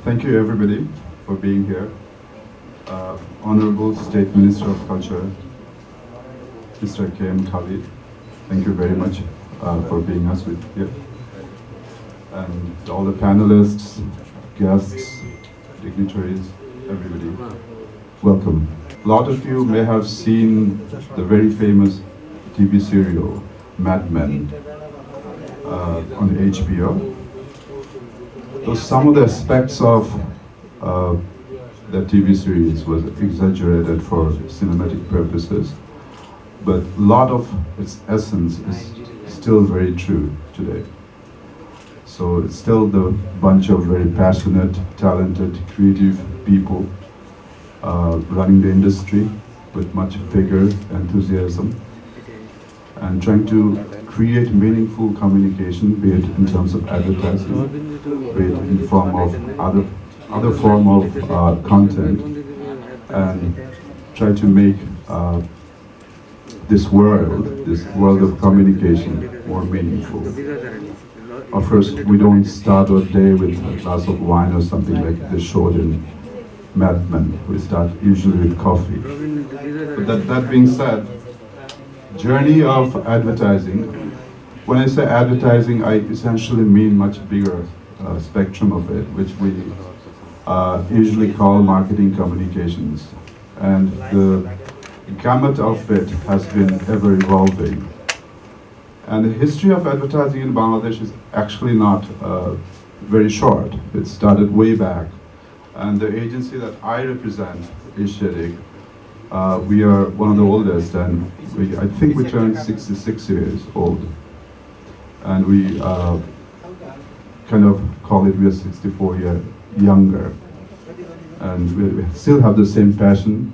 Thank you everybody for being here. Honorable State Minister of Culture, Mr. K.M. Khalid, thank you very much for being us with here. And all the panelists, guests, dignitaries, everybody, welcome. A lot of you may have seen the very famous TV serial, Mad Men, on HBO. So some of the aspects of the TV series was exaggerated for cinematic purposes, but a lot of its essence is still very true today. So it's still the bunch of very passionate, talented, creative people running the industry with much vigor, enthusiasm, and trying to create meaningful communication, be it in terms of advertising, be it in form of other form of content, and try to make this world of communication more meaningful. Of course, we don't start our day with a glass of wine or something like they showed in Mad Men. We start usually with coffee. But that being said, journey of advertising. When I say advertising, I essentially mean much bigger spectrum of it, which we usually call marketing communications. And the gamut of it has been ever evolving. And the history of advertising in Bangladesh is actually not very short. It started way back. And the agency that I represent, Asiatic, we are one of the oldest, and I think we turned 66 years old. And we kind of call it we are 64 years younger. And we still have the same passion,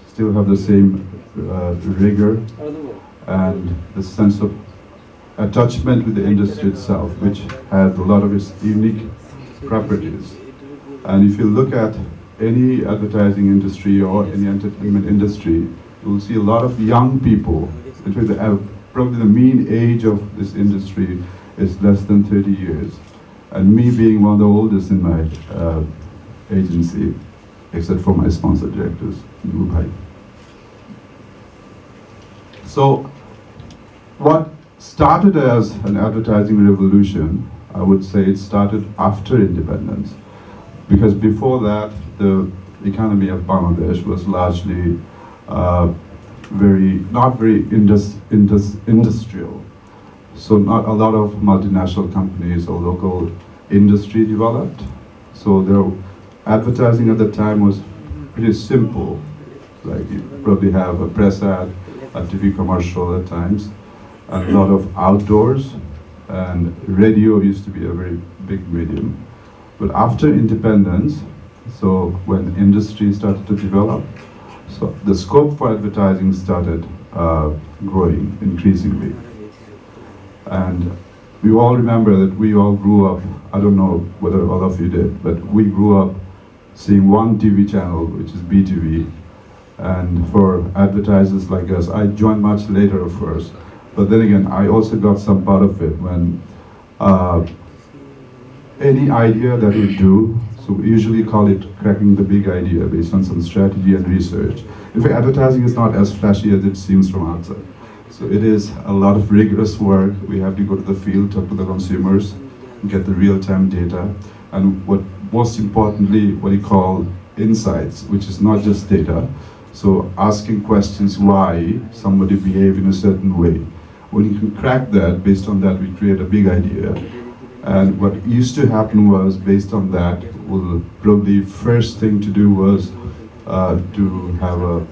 still have the same rigor, and the sense of attachment with the industry itself, which has a lot of its unique properties. And if you look at any advertising industry or any entertainment industry, you will see a lot of young people. In fact, probably the mean age of this industry is less than 30 years. And me being one of the oldest in my agency, except for my sponsor directors, Mubhai. So, what started as an advertising revolution, I would say it started after independence. Because before that, the economy of Bangladesh was largely not very industrial. So not a lot of multinational companies or local industry developed. So their advertising at the time was pretty simple. Like you probably have a press ad, a TV commercial at times, and a lot of outdoors, and radio used to be a very big medium. But after independence, so when industry started to develop, so the scope for advertising started growing increasingly. And we all remember that we all grew up, I don't know whether all of you did, but we grew up seeing one TV channel, which is BTV. And for advertisers like us, I joined much later, of course. But then again, I also got some part of it when any idea that we do, so we usually call it cracking the big idea based on some strategy and research. In fact, advertising is not as flashy as it seems from outside. So it is a lot of rigorous work. We have to go to the field, talk to the consumers, get the real-time data, and what most importantly, what you call insights, which is not just data. So asking questions why somebody behave in a certain way. When you can crack that, based on that, we create a big idea. And what used to happen was, based on that, probably first thing to do was to have a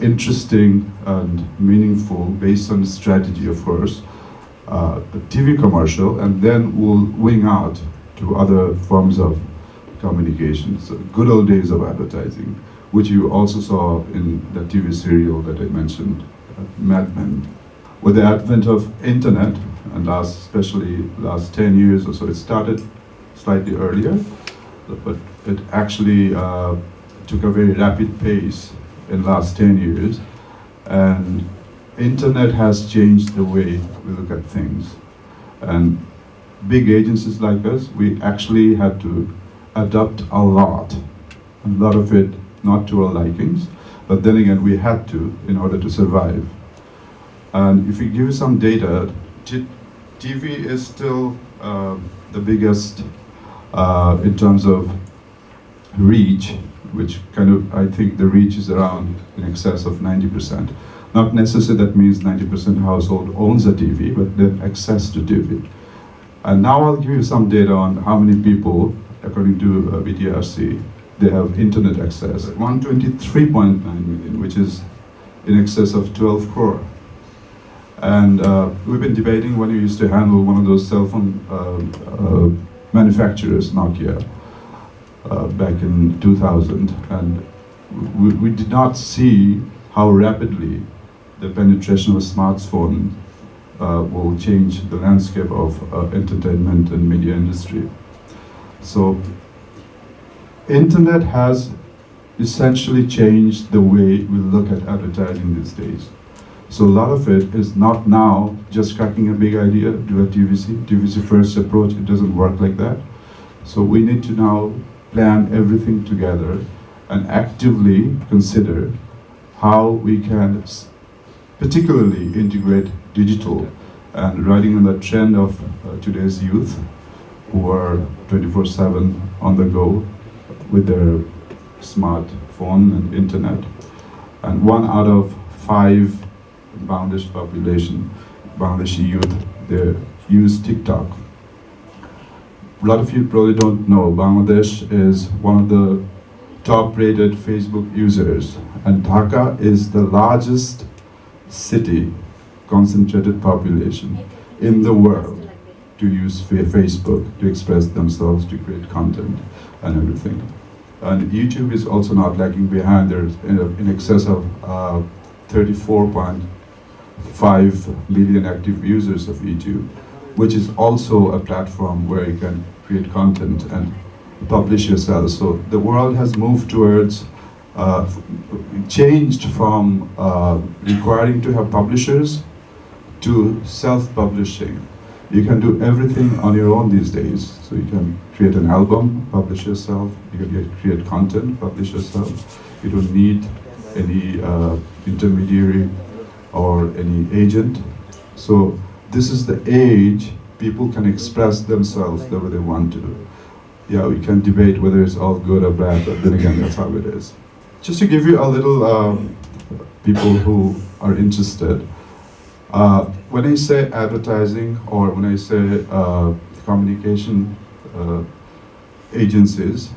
interesting and meaningful, based on the strategy, of course, a TV commercial, and then we'll wing out to other forms of communication. So good old days of advertising, which you also saw in the TV serial that I mentioned, Mad Men. With the advent of internet, and especially last 10 years or so, it started slightly earlier, but it actually took a very rapid pace in the last 10 years. And internet has changed the way we look at things. And big agencies like us, we actually had to adapt a lot of it not to our likings, but then again we had to in order to survive. And if we give you some data, TV is still the biggest in terms of reach, which kind of, I think the reach is around in excess of 90%. Not necessarily that means 90% household owns a TV, but then access to TV. And now I'll give you some data on how many people, according to BTRC, they have internet access. 123.9 million, which is in excess of 12 crore. And we've been debating when we used to handle one of those cell phone manufacturers, Nokia, back in 2000, and we did not see how rapidly the penetration of smartphone will change the landscape of entertainment and media industry. So, internet has essentially changed the way we look at advertising these days. So a lot of it is not now just cracking a big idea, do a TVC first approach. It doesn't work like that. So we need to now plan everything together and actively consider how we can particularly integrate digital, and riding on the trend of today's youth who are 24/7 on the go with their smartphone and internet. And 1 out of 5 Bangladesh population, Bangladeshi youth, they use TikTok. A lot of you probably don't know, Bangladesh is one of the top-rated Facebook users, and Dhaka is the largest city, concentrated population in the world to use Facebook to express themselves, to create content and everything. And YouTube is also not lagging behind. There's in excess of 34.5 million active users of YouTube, which is also a platform where you can create content and publish yourself. So the world has moved towards, changed from requiring to have publishers to self-publishing. You can do everything on your own these days. So you can create an album, publish yourself. You can create content, publish yourself. You don't need any intermediary or any agent. So this is the age people can express themselves the way they want to. Yeah, we can debate whether it's all good or bad, but then again, that's how it is. Just to give you a little, people who are interested, when I say advertising or when I say communication agencies,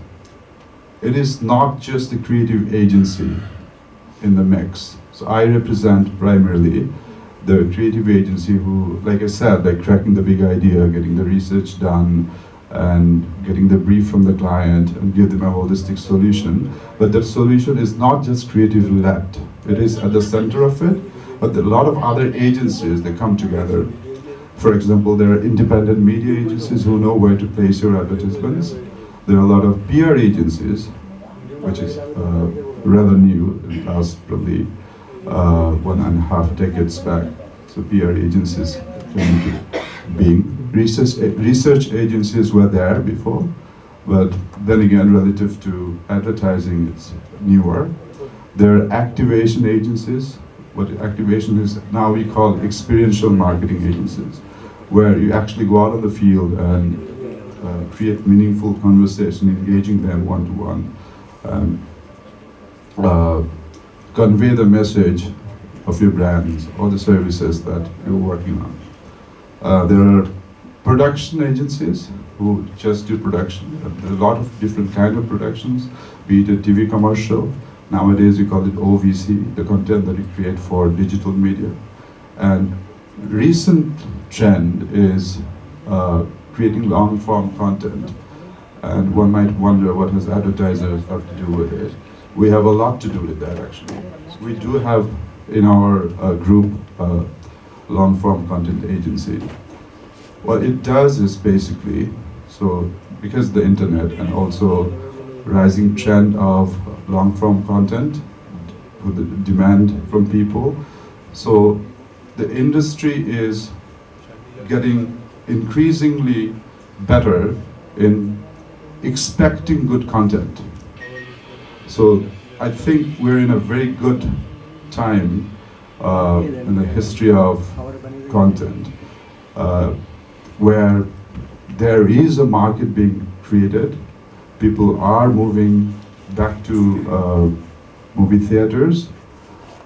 it is not just the creative agency in the mix. So I represent primarily the creative agency who, like I said, like cracking the big idea, getting the research done, and getting the brief from the client and give them a holistic solution. But that solution is not just creatively led. It is at the center of it, but a lot of other agencies, they come together. For example, there are independent media agencies who know where to place your advertisements. There are a lot of PR agencies, which is rather new, in the past probably 1.5 decades back. So PR agencies came into being. Research agencies were there before, but then again, relative to advertising, it's newer. There are activation agencies. What activation is now we call experiential marketing agencies, where you actually go out on the field and create meaningful conversation, engaging them one-to-one, and convey the message of your brands or the services that you're working on. There are production agencies who just do production. There are a lot of different kind of productions, be it a TV commercial. Nowadays we call it OVC, the content that we create for digital media. And recent trend is creating long-form content. And one might wonder, what has advertisers have to do with it? We have a lot to do with that, actually. So we do have in our group long-form content agency. What it does is basically, so because the internet and also rising trend of long-form content, with the demand from people, so the industry is getting increasingly better in expecting good content. So I think we're in a very good time in the history of content, where there is a market being created. People are moving back to movie theaters,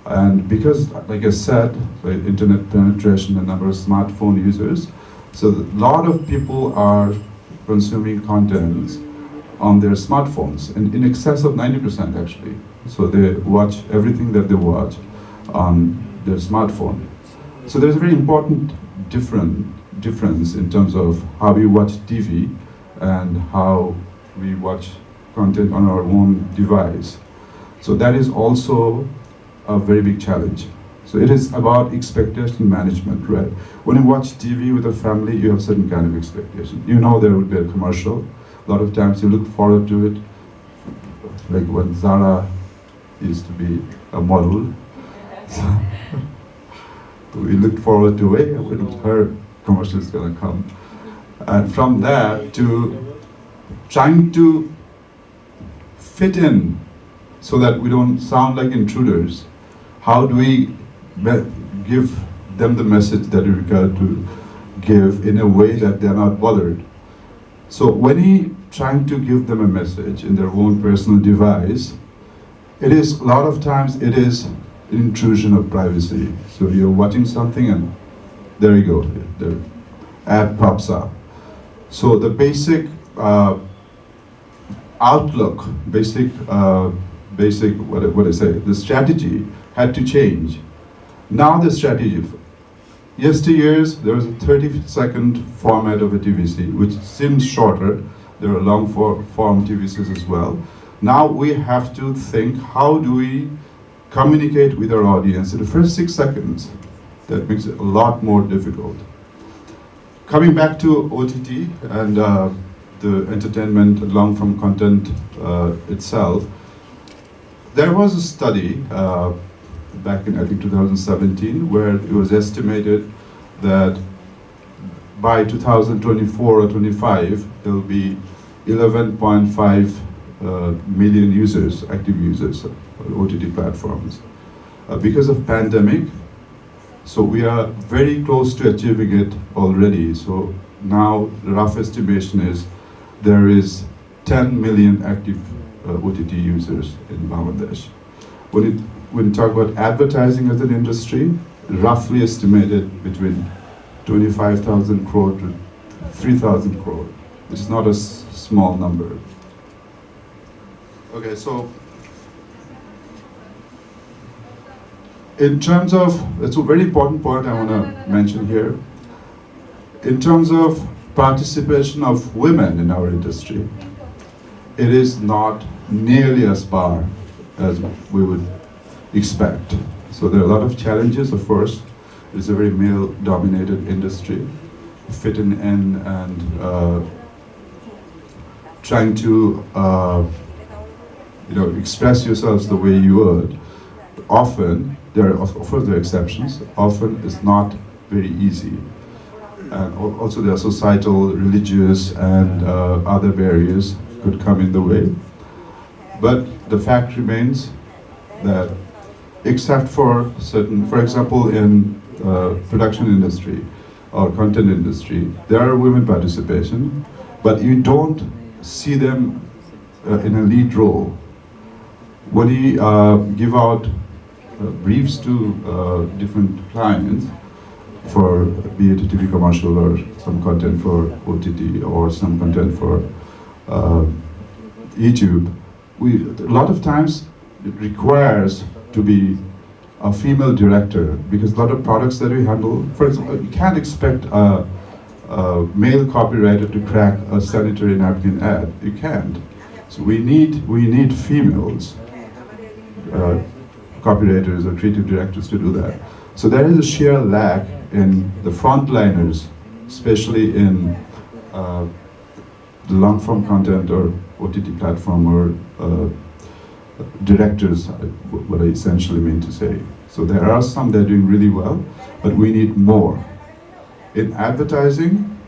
and because, like I said, the internet penetration, the number of smartphone users, so a lot of people are consuming content on their smartphones, and in excess of 90% actually. So they watch everything that they watch on their smartphone. So there's a very important difference in terms of how we watch TV and how we watch content on our own device. So that is also a very big challenge. So it is about expectation management, right? When you watch TV with a family, you have certain kind of expectation. You know there will be a commercial. A lot of times you look forward to it. Like when Zara used to be a model. So we looked forward to it when her commercial is gonna come. And from that to trying to fit in so that we don't sound like intruders. How do we give them the message that we require to give in a way that they're not bothered? So when he trying to give them a message in their own personal device, it is a lot of times it is an intrusion of privacy. So you're watching something and there you go, the ad pops up. So the basic outlook, basic what I say, the strategy had to change. Now the strategy, yesteryears there was a 30-second format of a TVC, which seems shorter. There are long form TVCs as well. Now we have to think, how do we communicate with our audience in the first 6 seconds? That makes it a lot more difficult. Coming back to OTT and the entertainment long form content itself, there was a study back in, I think, 2017, where it was estimated that by 2024 or 25, there will be 11.5 million users, active users of OTT platforms. Because of pandemic, so we are very close to achieving it already. So now the rough estimation is there is 10 million active OTT users in Bangladesh. When you talk about advertising as an industry, roughly estimated between 25,000 crore to 3,000 crore. It's not a small number. Okay, so in terms of, that's a very important point I want to mention here. In terms of participation of women in our industry, it is not nearly as far as we would expect. So there are a lot of challenges, of course. It's a very male-dominated industry. Fitting in and trying to express yourselves the way you would. Often, there are, of course, there are exceptions. Often, it's not very easy. And also, there are societal, religious, and other barriers could come in the way. But the fact remains that, except for certain, for example, in production industry or content industry, there are women participation, but you don't see them in a lead role. When you give out briefs to different clients for, be it a TV commercial or some content for OTT or some content for YouTube, a lot of times it requires to be a female director, because a lot of products that we handle, for example, you can't expect a male copywriter to crack a sanitary napkin ad. You can't. So we need females, copywriters or creative directors to do that. So there is a sheer lack in the frontliners, especially in the long form content or OTT platform or directors, what I essentially mean to say. So there are some that are doing really well, but we need more. In advertising,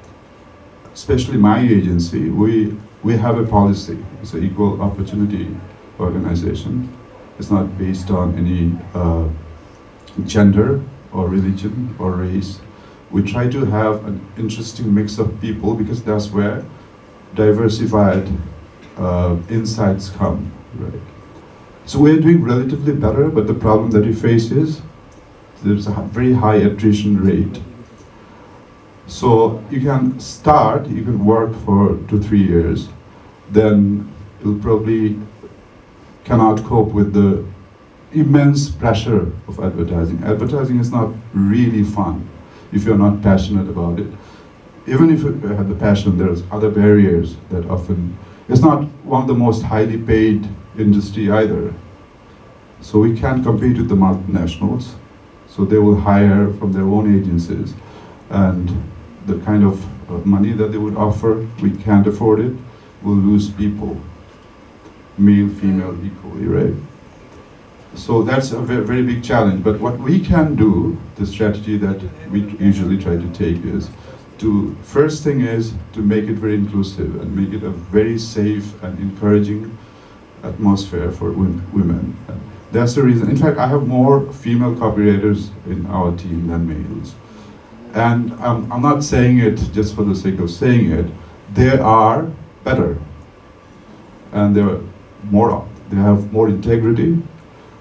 especially my agency, we have a policy. It's an equal opportunity organization. It's not based on any gender or religion or race. We try to have an interesting mix of people because that's where diversified insights come, right? So we're doing relatively better, but the problem that we face is there's a very high attrition rate. So you can start, you can work for 2-3 years, then you'll probably cannot cope with the immense pressure of advertising. Advertising is not really fun if you're not passionate about it. Even if you have the passion, there's other barriers that often, it's not one of the most highly paid industry either. So we can't compete with the multinationals. So they will hire from their own agencies, and the kind of money that they would offer, we can't afford it. We'll lose people, male, female, equally, right? So that's a very, very big challenge. But what we can do, the strategy that we usually try to take is to, first thing is to make it very inclusive and make it a very safe and encouraging atmosphere for women. That's the reason. In fact, I have more female copywriters in our team than males. And I'm not saying it just for the sake of saying it. They are better. And they have more integrity.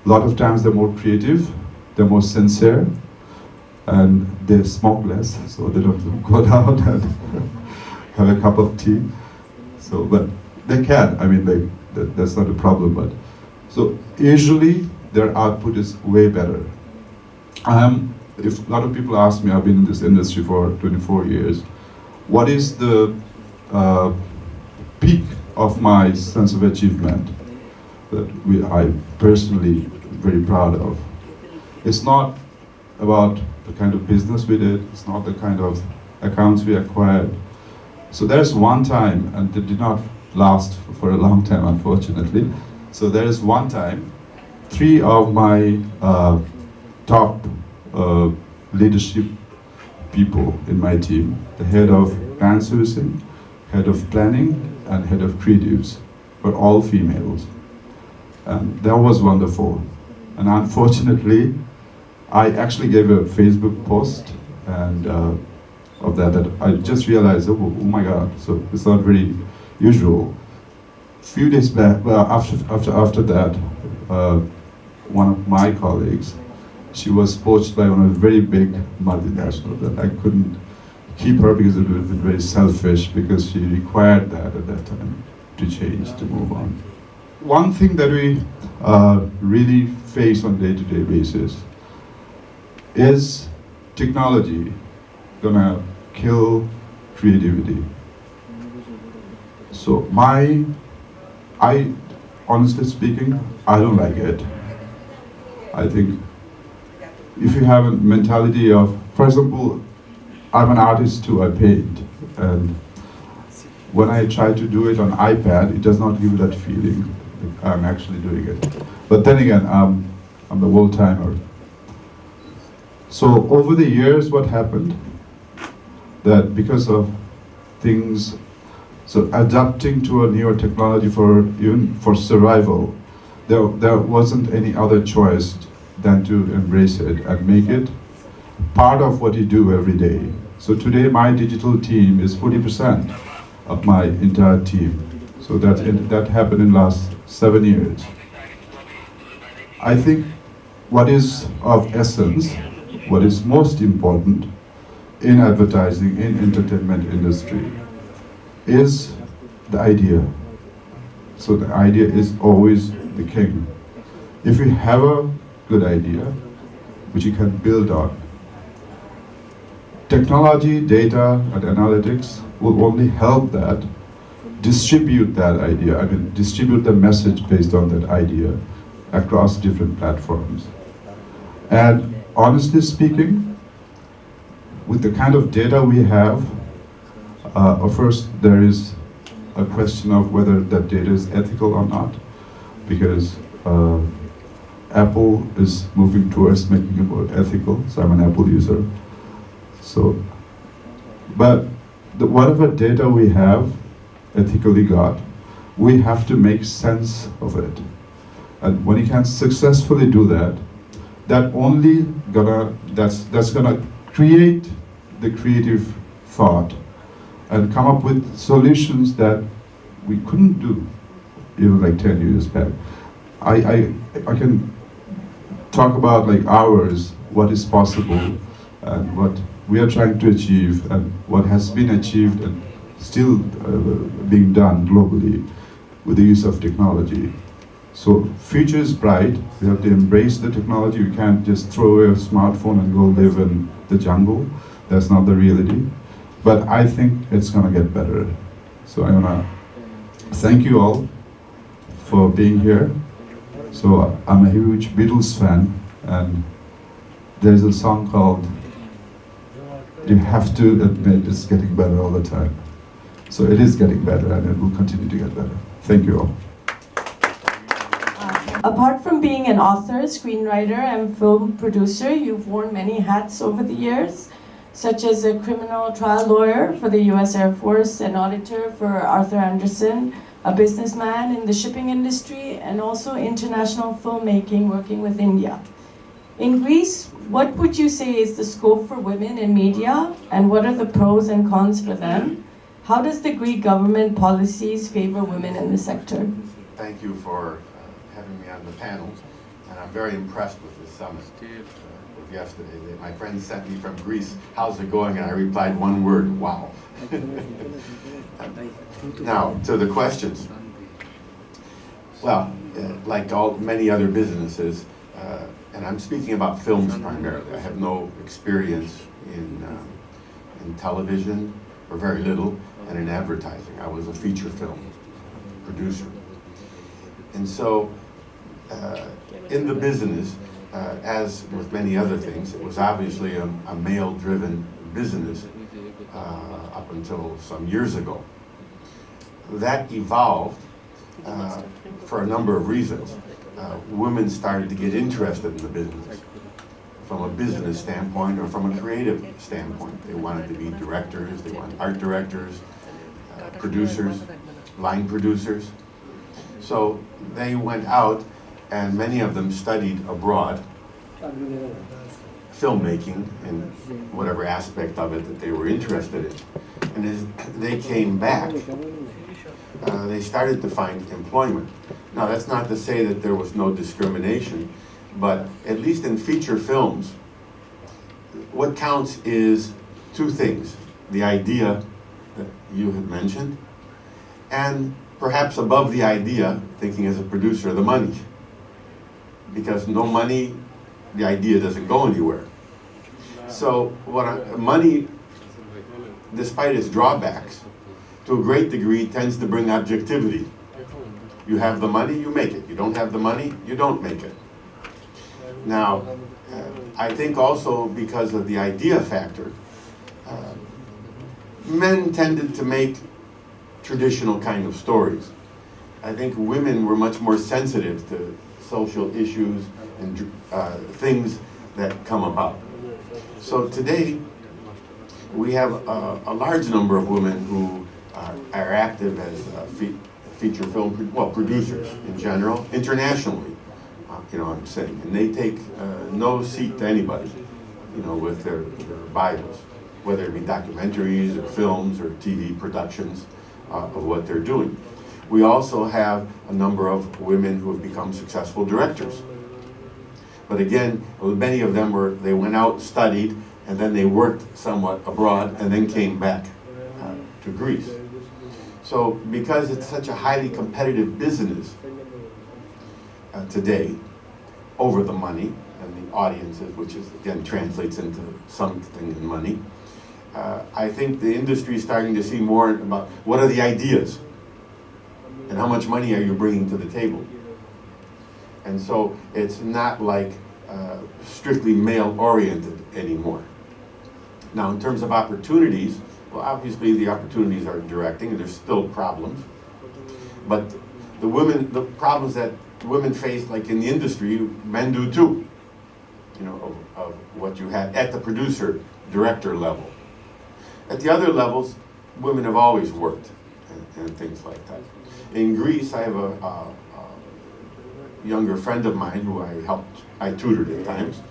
A lot of times they're more creative, they're more sincere, and they smoke less, so they don't go down and have a cup of tea. So, but they can. I mean, that's not a problem. But so usually their output is way better. If a lot of people ask me, I've been in this industry for 24 years, what is the peak of my sense of achievement that I personally very proud of? It's not about the kind of business we did, it's not the kind of accounts we acquired. So there's one time, and it did not last for a long time, unfortunately. So there is one time, 3 of my top leadership people in my team, the head of brand servicing, head of planning, and head of creatives, were all females. And that was wonderful. And unfortunately, I actually gave a Facebook post and of that I just realized, oh my God, so it's not very usual. Few days back, well, after that, one of my colleagues, she was poached by one of the very big multinationals, and I couldn't keep her because it would have been very selfish, because she required that at that time to change, to move on. One thing that we really face on a day-to-day basis is technology gonna kill creativity. So honestly speaking, I don't like it. I think if you have a mentality of, for example, I'm an artist too, I paint, and when I try to do it on iPad, it does not give that feeling. I'm actually doing it. But then again, I'm the old timer. So over the years, what happened? That because of things, so adapting to a newer technology even for survival, there wasn't any other choice than to embrace it and make it part of what you do every day. So today, my digital team is 40% of my entire team. So that happened in the last 7 years. I think what is of essence, what is most important in advertising, in entertainment industry, is the idea. So the idea is always the king. If you have a good idea, which you can build on, technology, data, and analytics will only help that, distribute that idea, distribute the message based on that idea across different platforms. And honestly speaking, with the kind of data we have, first there is a question of whether that data is ethical or not, because Apple is moving towards making it more ethical, so I'm an Apple user. So, but whatever data we have ethically got, we have to make sense of it. And when you can successfully do that, that's gonna create the creative thought and come up with solutions that we couldn't do even like 10 years back. I can talk about like hours what is possible and what we are trying to achieve and what has been achieved and still being done globally with the use of technology. So future is bright. We have to embrace the technology. We can't just throw away a smartphone and go live in the jungle. That's not the reality. But I think it's gonna get better. So I wanna thank you all for being here. So I'm a huge Beatles fan, and there's a song called You Have to Admit It's Getting Better All the Time. So it is getting better and it will continue to get better. Thank you all. Apart from being an author, screenwriter, and film producer, you've worn many hats over the years, such as a criminal trial lawyer for the US Air Force, an auditor for Arthur Andersen, a businessman in the shipping industry, and also international filmmaking working with India. In Greece, what would you say is the scope for women in media, and what are the pros and cons for them? How does the Greek government policies favor women in the sector? Thank you for having me on the panel, and I'm very impressed with this summit. With yesterday, my friend sent me from Greece, how's it going? And I replied one word, wow. Now, to the questions. Well, like many other businesses, and I'm speaking about films primarily. I have no experience in television, or very little, and in advertising. I was a feature film producer. And so, in the business, as with many other things, it was obviously a male-driven business up until some years ago. That evolved for a number of reasons. Women started to get interested in the business from a business standpoint or from a creative standpoint. They wanted to be directors, they wanted art directors, producers, line producers. So they went out, and many of them studied abroad, filmmaking in whatever aspect of it that they were interested in. And as they came back, they started to find employment. Now, that's not to say that there was no discrimination, but at least in feature films, what counts is two things: the idea that you had mentioned, and perhaps above the idea, thinking as a producer, the money. Because no money, the idea doesn't go anywhere. So money, despite its drawbacks, to a great degree tends to bring objectivity. You have the money, you make it. You don't have the money, you don't make it. Now, I think also because of the idea factor, men tended to make traditional kind of stories. I think women were much more sensitive to social issues and things that come about. So today, we have a large number of women who are active as feature film, producers in general, internationally, I'm saying. And they take no seat to anybody, with their Bibles, whether it be documentaries or films or TV productions of what they're doing. We also have a number of women who have become successful directors. But again, many of them they went out, studied, and then they worked somewhat abroad and then came back to Greece. So because it's such a highly competitive business today, over the money and the audiences, which is again translates into something in money, I think the industry is starting to see more about what are the ideas and how much money are you bringing to the table. And so it's not like strictly male-oriented anymore. Now, in terms of opportunities, well, obviously the opportunities are directing, and there's still problems. But the problems that women face, like in the industry, men do too. Of what you have at the producer, director level. At the other levels, women have always worked and things like that. In Greece, I have a younger friend of mine who I tutored at times,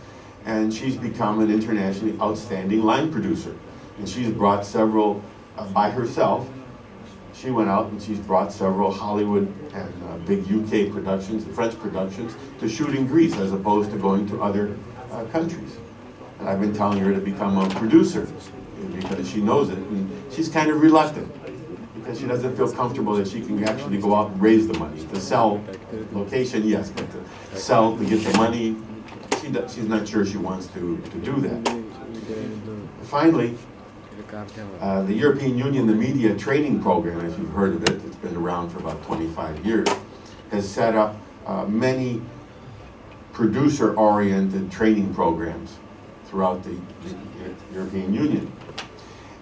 and she's become an internationally outstanding line producer. And she's brought several, by herself, she went out and she's brought several Hollywood and big UK productions, French productions, to shoot in Greece as opposed to going to other countries. And I've been telling her to become a producer because she knows it, and she's kind of reluctant because she doesn't feel comfortable that she can actually go out and raise the money. To sell location, yes, but to sell, to get the money, she's not sure she wants to do that. Finally, the European Union, the media training program, if you've heard of it, it's been around for about 25 years, has set up many producer-oriented training programs throughout the European Union.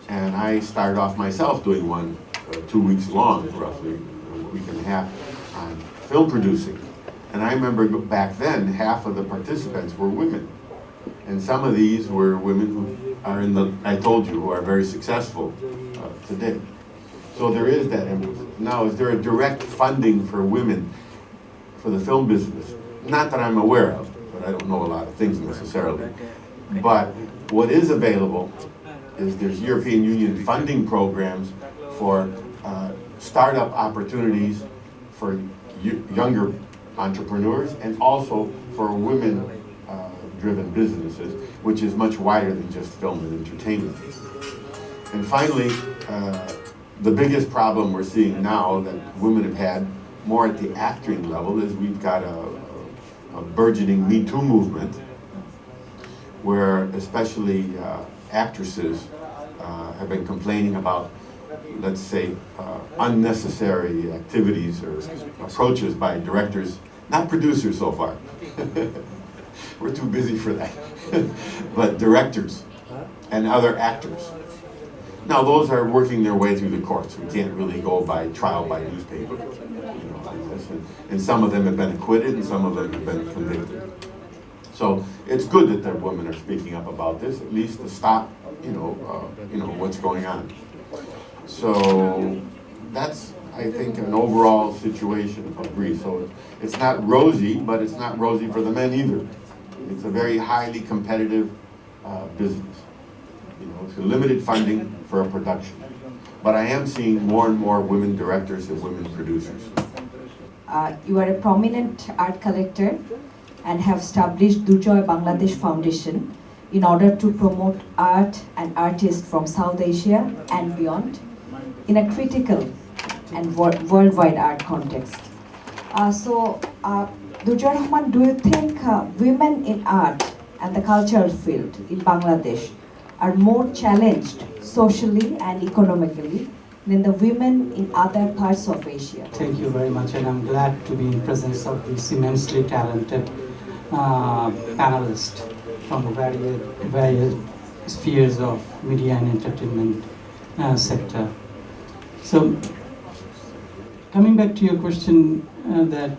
And I started off myself doing one 2 weeks long, roughly, a week and a half, on film producing. And I remember back then, half of the participants were women. And some of these were women who are I told you, who are very successful today. So there is that emphasis. Now, is there a direct funding for women for the film business? Not that I'm aware of, but I don't know a lot of things necessarily. But what is available is there's European Union funding programs for startup opportunities for younger entrepreneurs and also for women-driven businesses, which is much wider than just film and entertainment. And finally, the biggest problem we're seeing now that women have had more at the acting level is we've got a burgeoning Me Too movement where especially actresses have been complaining about, let's say, unnecessary activities or approaches by directors, not producers so far. We're too busy for that. But directors and other actors. Now those are working their way through the courts. We can't really go by trial by newspaper. And some of them have been acquitted and some of them have been convicted. So it's good that the women are speaking up about this, at least to stop, what's going on. So that's, I think, an overall situation of Greece. So it's not rosy, but it's not rosy for the men either. It's a very highly competitive business. It's a limited funding for a production. But I am seeing more and more women directors and women producers. You are a prominent art collector and have established Durjoy Bangladesh Foundation in order to promote art and artists from South Asia and beyond in a critical and worldwide art context. Durjoy Rahman, do you think women in art and the cultural field in Bangladesh are more challenged socially and economically than the women in other parts of Asia? Thank you very much, and I'm glad to be in presence of this immensely talented panelists from various spheres of media and entertainment sector. So, coming back to your question, that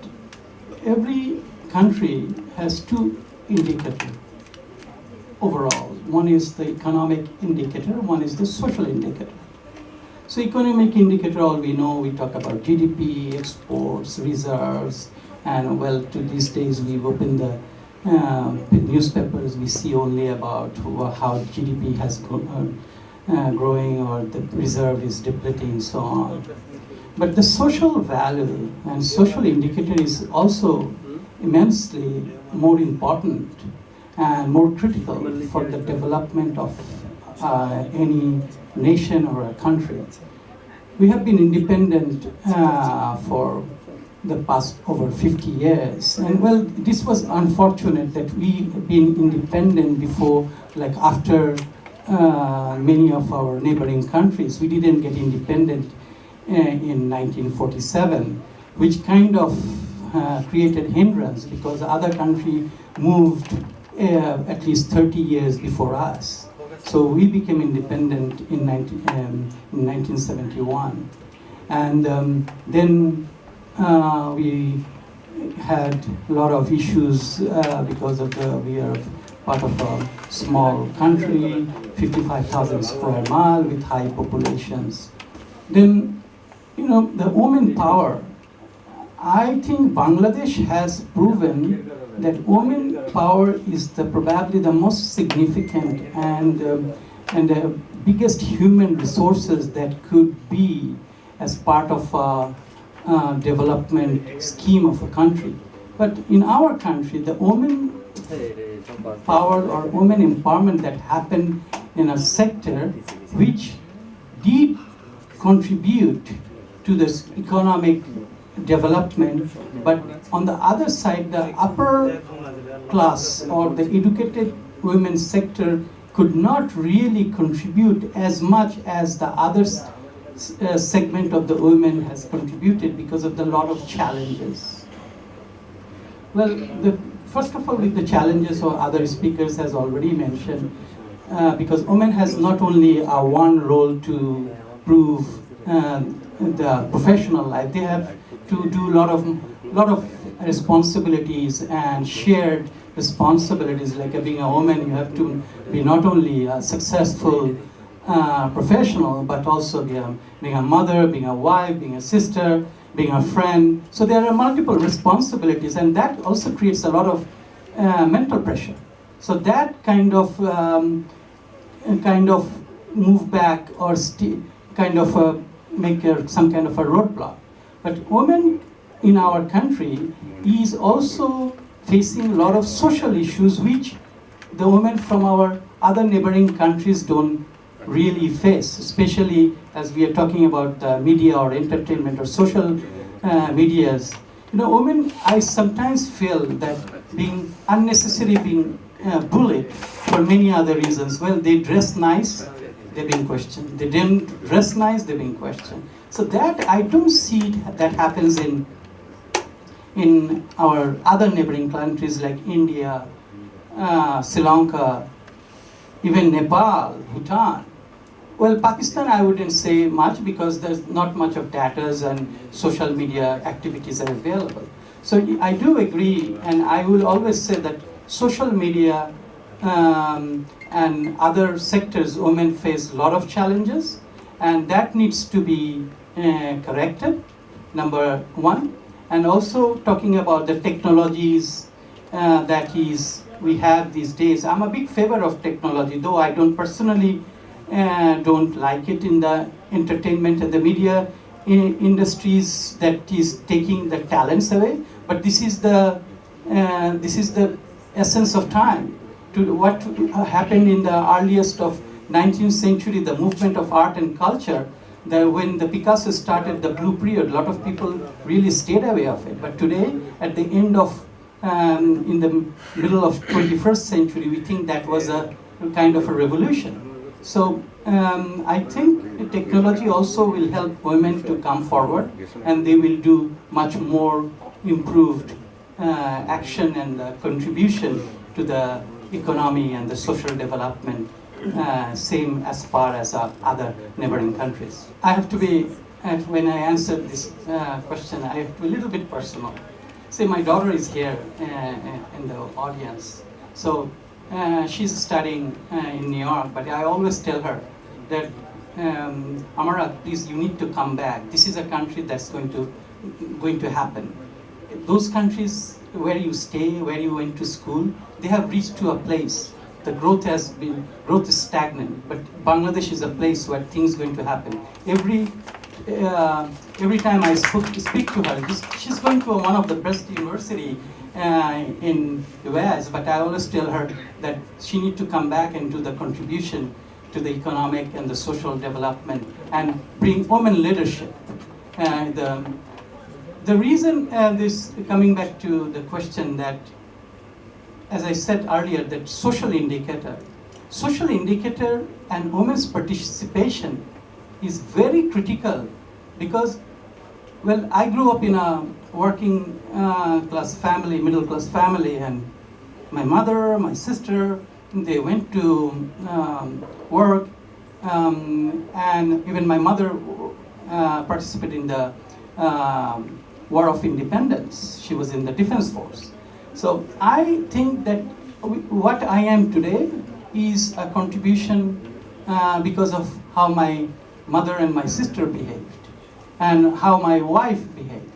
every country has two indicators overall. One is the economic indicator, one is the social indicator. So economic indicator, all we know, we talk about GDP, exports, reserves, and well, to these days we've opened the newspapers, we see only about how GDP has growing or the reserve is depleting and so on. But the social value and social indicator is also immensely more important and more critical for the development of any nation or a country. We have been independent for the past over 50 years, and well, this was unfortunate that we have been independent before, like after many of our neighboring countries. We didn't get independent in 1947, which kind of created hindrance because the other country moved at least 30 years before us. So we became independent in 1971. And then we had a lot of issues because of we are part of a small country, 55,000 square mile with high populations. Then, the women power. I think Bangladesh has proven that women power is probably the most significant and the biggest human resources that could be as part of a development scheme of a country. But in our country, the women power or women empowerment that happened in a sector which did contribute to this economic development, but on the other side, the upper class or the educated women sector could not really contribute as much as the other segment of the women has contributed because of the lot of challenges. Well, first of all, with the challenges, or other speakers has already mentioned, because women has not only one role to prove the professional life, they have to do a lot of responsibilities and shared responsibilities. Like being a woman, you have to be not only a successful professional, but also being a mother, being a wife, being a sister, being a friend. So there are multiple responsibilities, and that also creates a lot of mental pressure. So that kind of move back or make some kind of a roadblock. But women in our country is also facing a lot of social issues which the women from our other neighboring countries don't really face, especially as we are talking about media or entertainment or social medias. Women, I sometimes feel that being bullied for many other reasons. Well, they dress nice, they're being questioned. They didn't dress nice, they're being questioned. So that, I don't see that happens in our other neighboring countries like India, Sri Lanka, even Nepal, Bhutan. Well, Pakistan, I wouldn't say much because there's not much of data and social media activities are available. So I do agree, and I will always say that social media and other sectors, women face a lot of challenges, and that needs to be corrected, number one. And also talking about the technologies we have these days. I'm a big favor of technology, though I don't personally don't like it in the entertainment and the media industries that is taking the talents away. But this is the essence of time. To what happened in the earliest of 19th century, the movement of art and culture. When the Picasso started the blue period, a lot of people really stayed away of it. But today, at the end of, in the middle of 21st century, we think that was a kind of a revolution. So I think technology also will help women to come forward, and they will do much more improved action and contribution to the economy and the social development, same as far as other neighboring countries. I have to be, when I answer this question, I have to be a little bit personal. Say my daughter is here in the audience. So she's studying in New York, but I always tell her that, Amara, please, you need to come back. This is a country that's going to happen. Those countries where you stay, where you went to school, they have reached to a place. The growth is stagnant, but Bangladesh is a place where things are going to happen. Every time I speak to her, she's going to one of the best university in US, but I always tell her that she needs to come back and do the contribution to the economic and the social development and bring women leadership. The reason this, coming back to the question that, as I said earlier, that social indicator and women's participation is very critical because, well, I grew up in a working class family, middle class family, and my mother, my sister, they went to work, and even my mother participated in the War of Independence. She was in the Defense Force. So I think that what I am today is a contribution because of how my mother and my sister behaved, and how my wife behaved,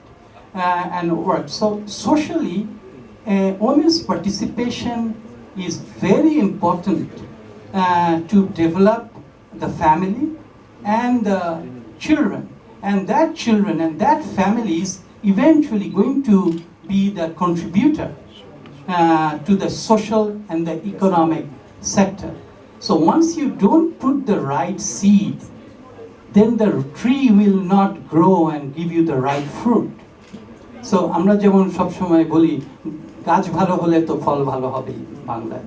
and worked. So socially, women's participation is very important to develop the family and the children. And that children and that family is eventually going to be the contributor to the social and the economic sector. So once you don't put the right seed, then the tree will not grow and give you the right fruit. So আমরা যেমন সব সময় বলি গাছ ভালো হলে তো ফল ভালো হবে বাংলায়।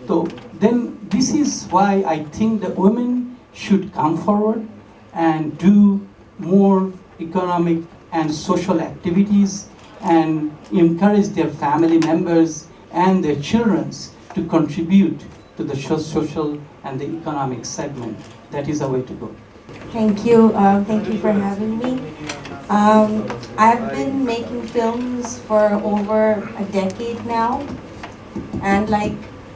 So then this is why I think the women should come forward and do more economic and social activities and encourage their family members and their children to contribute to the social and the economic segment. That is the way to go. Thank you. Thank you for having me. I've been making films for over a decade now, and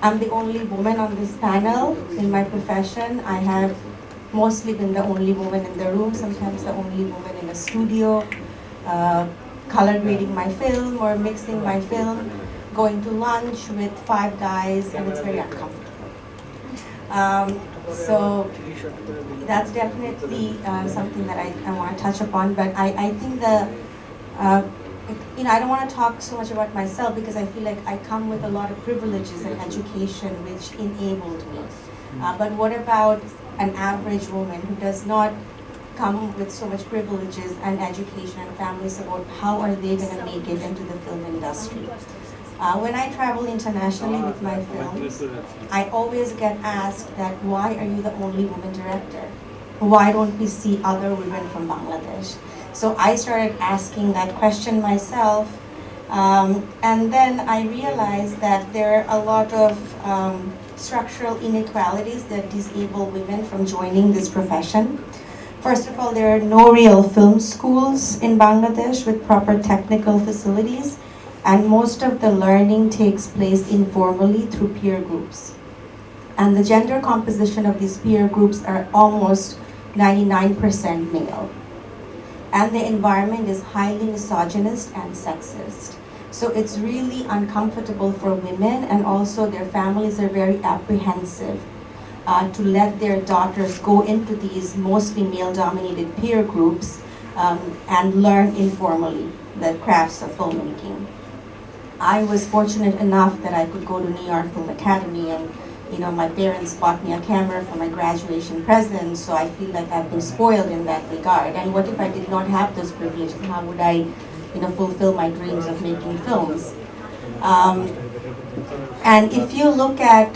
I'm the only woman on this panel in my profession. I have mostly been the only woman in the room, sometimes the only woman in a studio, color grading my film or mixing my film, going to lunch with 5 guys, and it's very uncomfortable. So that's definitely something that I want to touch upon, but I think I don't want to talk so much about myself because I feel like I come with a lot of privileges and education which enabled me. But what about an average woman who does not come with so much privileges and education and family support? How are they going to make it into the film industry? When I travel internationally with my films, I always get asked that why are you the only woman director? Why don't we see other women from Bangladesh? So I started asking that question myself, and then I realized that there are a lot of structural inequalities that disable women from joining this profession. First of all, there are no real film schools in Bangladesh with proper technical facilities, and most of the learning takes place informally through peer groups. And the gender composition of these peer groups are almost 99% male. And the environment is highly misogynist and sexist. So it's really uncomfortable for women, and also their families are very apprehensive to let their daughters go into these mostly male-dominated peer groups and learn informally the crafts of filmmaking. I was fortunate enough that I could go to New York Film Academy, and my parents bought me a camera for my graduation present, so I feel like I've been spoiled in that regard. And what if I did not have those privileges? How would I fulfill my dreams of making films? And if you look at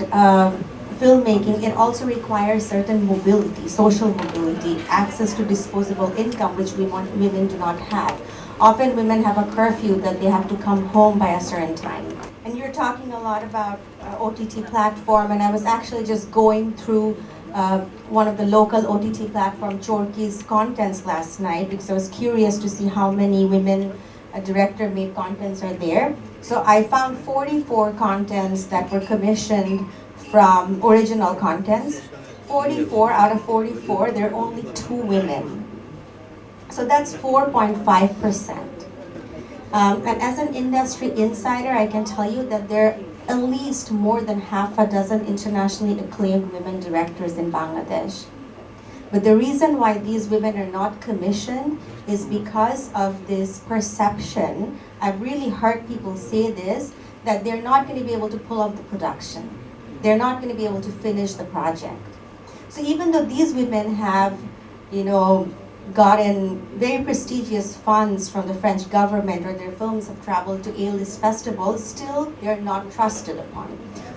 filmmaking, it also requires certain mobility, social mobility, access to disposable income, which women do not have. Often women have a curfew that they have to come home by a certain time. And you're talking a lot about OTT platform, and I was actually just going through one of the local OTT platform, Chorki's contents last night, because I was curious to see how many women director-made contents are there. So I found 44 contents that were commissioned from original contents. 44 out of 44, there are only 2 women. So that's 4.5%. And as an industry insider, I can tell you that there are at least more than half a dozen internationally acclaimed women directors in Bangladesh. But the reason why these women are not commissioned is because of this perception. I've really heard people say this, that they're not going to be able to pull off the production. They're not going to be able to finish the project. So even though these women have, gotten very prestigious funds from the French government, or their films have traveled to A-list festivals, still they're not trusted upon.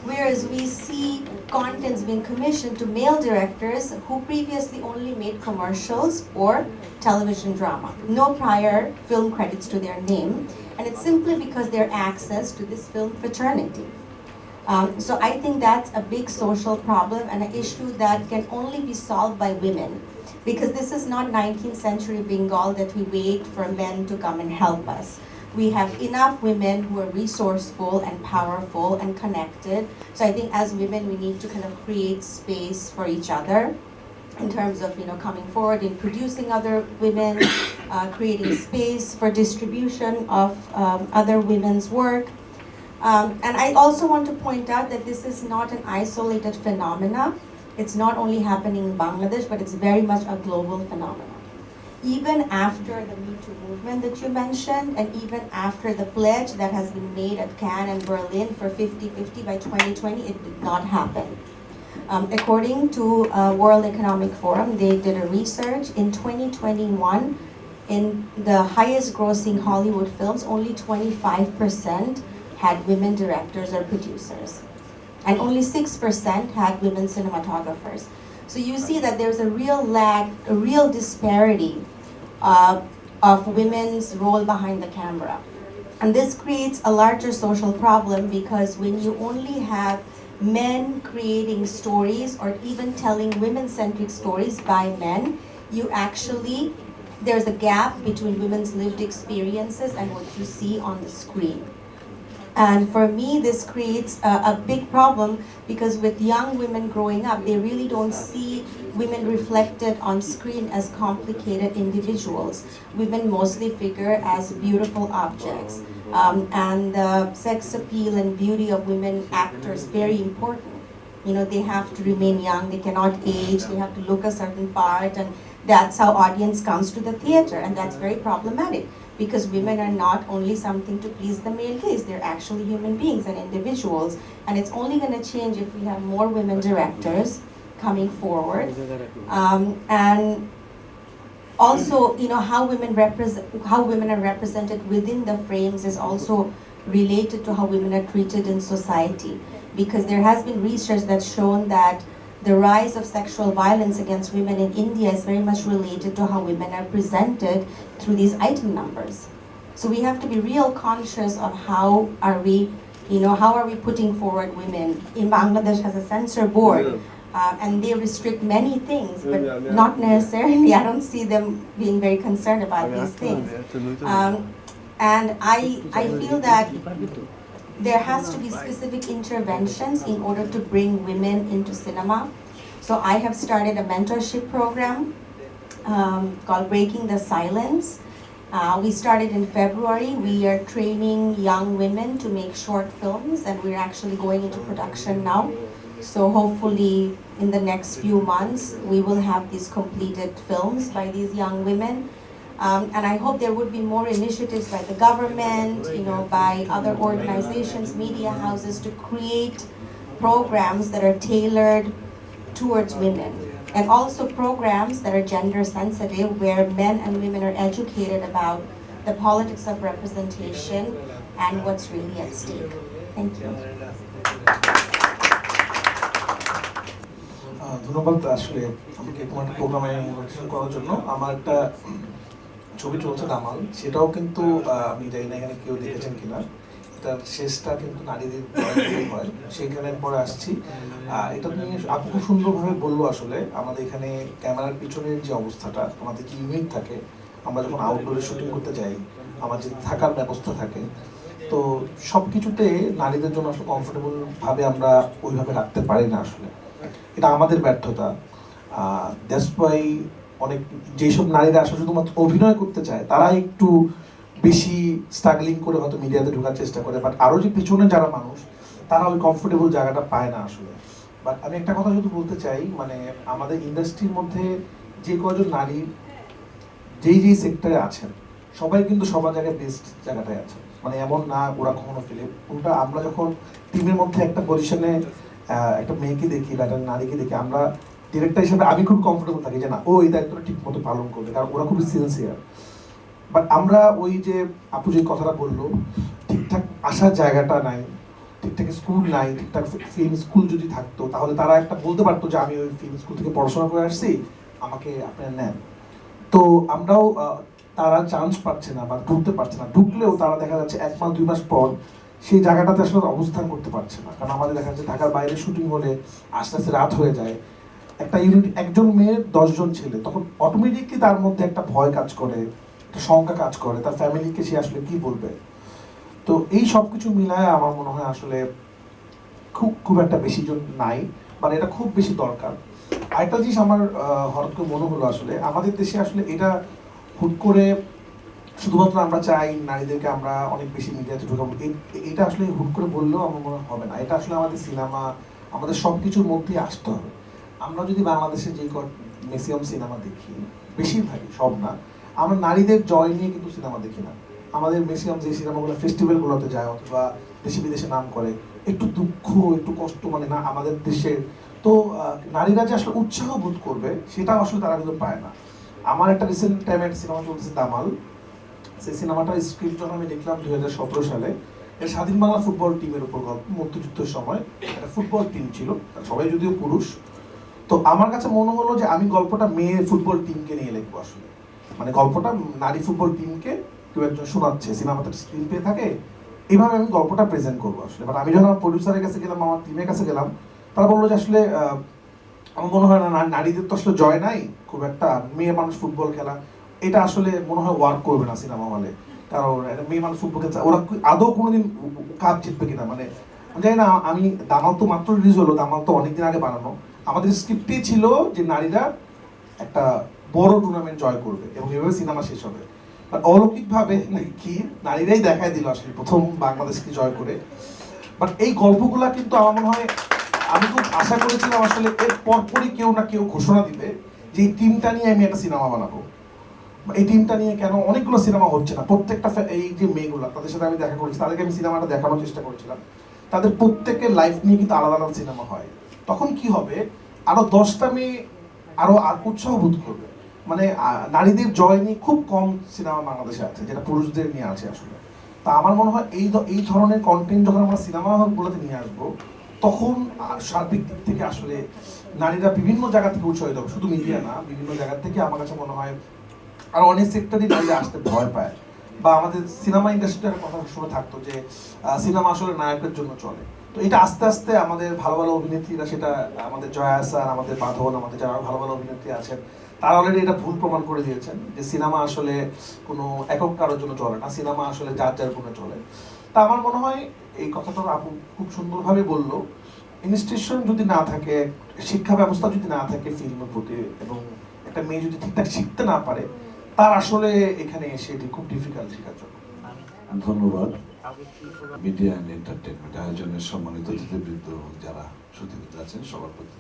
Whereas we see contents being commissioned to male directors who previously only made commercials or television drama. No prior film credits to their name, and it's simply because their access to this film fraternity. So I think that's a big social problem and an issue that can only be solved by women. Because this is not 19th century Bengal that we wait for men to come and help us. We have enough women who are resourceful and powerful and connected. So I think as women, we need to kind of create space for each other in terms of, coming forward in producing other women, creating space for distribution of other women's work. And I also want to point out that this is not an isolated phenomena. It's not only happening in Bangladesh, but it's very much a global phenomenon. Even after the Me Too movement that you mentioned, and even after the pledge that has been made at Cannes and Berlin for 50-50 by 2020, it did not happen. According to World Economic Forum, they did a research in 2021, in the highest grossing Hollywood films, only 25% had women directors or producers, and only 6% had women cinematographers. So you see that there's a real lag, a real disparity of women's role behind the camera. And this creates a larger social problem, because when you only have men creating stories or even telling women-centric stories by men, there's a gap between women's lived experiences and what you see on the screen. And for me, this creates a big problem, because with young women growing up, they really don't see women reflected on screen as complicated individuals. Women mostly figure as beautiful objects. And the sex appeal and beauty of women actors, very important. They have to remain young, they cannot age, they have to look a certain part, and that's how audience comes to the theater, and that's very problematic. Because women are not only something to please the male gaze, they're actually human beings and individuals. And it's only going to change if we have more women directors coming forward. And also, how women are represented within the frames is also related to how women are treated in society. Because there has been research that's shown that the rise of sexual violence against women in India is very much related to how women are presented through these item numbers. So we have to be real conscious of how are we putting forward women. In Bangladesh has a censor board, and they restrict many things, but not necessarily, I don't see them being very concerned about these things. And I feel that there has to be specific interventions in order to bring women into cinema. So I have started a mentorship program called Breaking the Silence. We started in February. We are training young women to make short films, and we're actually going into production now. So hopefully in the next few months, we will have these completed films by these young women. And I hope there would be more initiatives by the government, by other organizations, media houses, to create programs that are tailored towards women. And also programs that are gender sensitive, where men and women are educated about the politics of representation and what's really at stake. Thank you. ধন্যবাদ আসলে আমাকে তোমার প্রোগ্রামে invitation করার জন্য। আমার একটা ছবি চলছে দামাল, সেটাও কিন্তু আমি জানি না এখানে কেউ দেখেছেন কিনা, এটার শেষটা কিন্তু নারীদের হয়, সেইখানের পরে আসছি। এটা নিয়ে আপু খুব সুন্দরভাবে বললো। আসলে আমাদের এখানে ক্যামেরার পিছনের যে অবস্থাটা, আমাদের যে ইউনিট থাকে, আমরা যখন আউটডোরে শুটিং করতে যাই, আমার যে থাকার ব্যবস্থা থাকে, তো সব কিছুতে নারীদের জন্য আসলে কমফোর্টেবল ভাবে আমরা ওইভাবে রাখতে পারি না। আসলে এটা আমাদের ব্যর্থতা। দ্যাটস ওয়াই অনেক যেসব নারীরা আসলে শুধুমাত্র অভিনয় করতে চায়, তারা একটু বেশি স্ট্রাগলিং করে হয়তো মিডিয়াতে ঢোকার চেষ্টা করে, বাট আরও যে পিছনে যারা মানুষ, তারা ওই কমফোর্টেবল জায়গাটা পায় না আসলে। বাট আমি একটা কথা শুধু বলতে চাই, মানে আমাদের ইন্ডাস্ট্রির মধ্যে যে কজন নারী যেই সেক্টরে আছেন, সবাই কিন্তু সবার জায়গায় বেস্ট জায়গাটায় আছে। মানে এমন না ওরা কখনো ফেলে, ওটা আমরা যখন টিমের মধ্যে একটা পজিশনে একটা মেয়েকে দেখি বা একটা নারীকে দেখি, আমরা ডিরেক্টর হিসেবে আমি খুব কমফোর্টেবল থাকি যে না, ও এই দায়িত্বটা ঠিক মতো পালন করবে, কারণ ওরা খুবই সিনসিয়ার। বাট আমরা ওই যে আপু যে কথাটা বললো, ঠিকঠাক আসার জায়গাটা নাই, ঠিকঠাক স্কুল নাই, ঠিকঠাক ফিল্ম স্কুল যদি থাকতো, তাহলে তারা একটা বলতে পারতো যে আমি ওই ফিল্ম স্কুল থেকে পড়াশোনা করে আসছি, আমাকে আপনারা নেন। তো আমরাও তারা চান্স পাচ্ছে না বা ঢুকতে পারছে না, ঢুকলেও তারা দেখা যাচ্ছে 1 মাস 2 মাস পর সেই জায়গাটাতে আসলে অবস্থান করতে পারছে না। কারণ আমাদের দেখা যাচ্ছে ঢাকার বাইরে শুটিং হলে আস্তে আস্তে রাত হয়ে যায়। একটা ইউনিট, একজন মেয়ের 10 জন ছেলে, তখন অটোমেটিকলি তার মধ্যে একটা ভয় কাজ করে একটা শঙ্কা কাজ করে, তার ফ্যামিলিকে সে আসলে কি বলবে। তো এই সব কিছু মিলায় আমার মনে হয় আসলে খুব একটা বেশি জন নাই, মানে এটা খুব বেশি দরকার। আরেকটা জিনিস আমার হঠাৎ করে মনে হলো, আসলে আমাদের দেশে আসলে এটা হুট করে শুধুমাত্র আমরা চাই নারীদেরকে আমরা অনেক বেশি মিডিয়াতে ঢুকাবো, এটা আসলে হুট করে বললেও আমার মনে হবে না। এটা আসলে আমাদের সিনেমা, আমাদের সব কিছুর মধ্যেই আসতে হবে। আমরা যদি বাংলাদেশে যে ম্যাক্সিমাম সিনেমা দেখি, বেশিরভাগই, সব না, আমরা নারীদের জয় নিয়ে কিন্তু সিনেমা দেখি না। আমাদের ম্যাক্সিমাম যে সিনেমাগুলো ফেস্টিভ্যালগুলোতে যায় অথবা দেশে বিদেশে নাম করে, একটু দুঃখ একটু কষ্ট, মানে না আমাদের দেশের তো নারীরা যে আসলে উৎসাহ বোধ করবে সেটাও আসলে তারা কিন্তু পায় না। আমার একটা রিসেন্ট টাইমে একটা সিনেমা চলতেছে দামাল, সেই সিনেমাটার স্ক্রিপ্ট যখন আমি দেখলাম 2017 সালে, এর স্বাধীন বাংলা ফুটবল টিমের উপর গল্প। মুক্তিযুদ্ধের সময় একটা ফুটবল টিম ছিল, সবাই যদিও পুরুষ। তো আমার কাছে মনে হলো যে আমি গল্পটা মেয়ে ফুটবল টিমকে নিয়ে লিখবো আসলে, মানে গল্পটা নারী ফুটবল টিমকে কেউ একজন শোনাচ্ছে, সিনেমাতে স্ক্রিন প্লে থাকে, এইভাবে আমি গল্পটা প্রেজেন্ট করবো আসলে। বাট আমি যখন আমার প্রডিউসারের কাছে গেলাম, আমার টিমের কাছে গেলাম, তারা বললো যে আসলে আমার মনে হয় না, নারীদের তো আসলে জয় নাই খুব একটা, মেয়ে মানুষ ফুটবল খেলা এটা আসলে মনে হয় ওয়ার্ক করবে না সিনেমা হলে, কারণ মেয়ে মানুষ ফুটবল খেলছে, ওরা আদৌ কোনোদিন কাপ জিতবে কিনা, মানে জানি না। আমি দামাল তো মাত্র রিলিজ হলো, দামাল তো অনেকদিন আগে বানানো, আমাদের স্ক্রিপ্টেই ছিল যে নারীরা একটা বড় টুর্নামেন্ট জয় করবে এবং এভাবে সিনেমা শেষ হবে। বাট অলৌকিকভাবে কি নারীরাই দেখায় দিল আসলে প্রথম বাংলাদেশকে জয় করে। বাট এই গল্পগুলা কিন্তু আমার মনে হয়, আমি খুব আশা করেছিলাম আসলে এর পরপরই কেউ না কেউ ঘোষণা দিবে যে এই টিমটা নিয়ে আমি একটা সিনেমা বানাবো। এই টিমটা নিয়ে কেন অনেকগুলো সিনেমা হচ্ছে না, প্রত্যেকটা এই যে মেয়েগুলো তাদের সাথে আমি দেখা করেছি, তাদেরকে আমি সিনেমাটা দেখানোর চেষ্টা করেছিলাম, তাদের প্রত্যেকের লাইফ নিয়ে কিন্তু আলাদা আলাদা সিনেমা হয়। তখন কি হবে, আরো 10টা মেয়ে আরো উৎসাহ বোধ করবে। মানে নারীদের জয় নিয়ে খুব কম সিনেমা বাংলাদেশে আছে যেটা পুরুষদের নিয়ে আছে আসলে। তা আমার মনে হয় এই ধরনের কন্টেন্ট যখন আমরা সিনেমা হলগুলোতে নিয়ে আসবো, তখন সার্বিক দিক থেকে আসলে নারীরা বিভিন্ন জায়গা থেকে উৎসাহিত হবে, শুধু মিডিয়া না, বিভিন্ন জায়গা থেকে। আমার কাছে মনে হয় আর অনেক সেক্টরই নারীরা আসতে ভয় পায়, বা আমাদের সিনেমা ইন্ডাস্ট্রিটার কথা শুনে থাকতো যে সিনেমা আসলে নায়কের জন্য চলে। তো এটা আস্তে আস্তে আমাদের ভালো ভালো অভিনেত্রীরা, সেটা আমাদের জয়া আহসান, আমাদের বাঁধন, আমাদের যারা ভালো ভালো অভিনেত্রী আছেন, তারা অলরেডি এটা ভুল প্রমাণ করে দিয়েছেন যে সিনেমা আসলে কোনো একক কারোর জন্য চলে না, সিনেমা আসলে যার যার গুণে চলে। তা আমার মনে হয় এই কথাটা আপু খুব সুন্দরভাবে বললো, ইনস্টিটিউশন যদি না থাকে, শিক্ষা ব্যবস্থা যদি না থাকে ফিল্মের প্রতি, এবং একটা মেয়ে যদি ঠিকঠাক শিখতে না পারে, তার আসলে এখানে এসে এটি খুব ডিফিকাল্ট শেখার জন্য। ধন্যবাদ মিডিয়া অ্যান্ড এন্টারটেনমেন্ট আয়োজনের সম্মানিত অতিথিবৃন্দ, যারা সুধীবৃন্দ আছেন, সবার প্রতি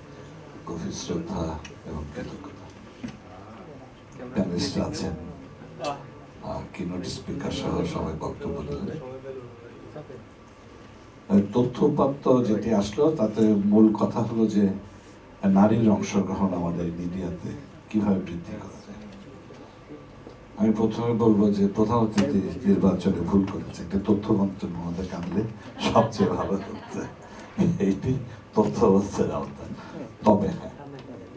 গভীর শ্রদ্ধা এবং কৃতজ্ঞতা। প্যানেলিস্ট আছেন, কিনোট স্পিকার সহ সবাই বক্তব্য দিলেন। তথ্যপাত্র যেটি আসলো তাতে মূল কথা হলো যে নারীর অংশগ্রহণ আমাদের মিডিয়াতে কিভাবে বৃদ্ধি করা যায়। আমি প্রথমে বলবো যে প্রধান অতিথি নির্বাচনে ভুল করেছে, একটা তথ্য মন্ত্রণ আমাদেরকে আনলে সবচেয়ে ভালো হচ্ছে, এইটি তথ্য মন্ত্রের আওতায়। তবে হ্যাঁ,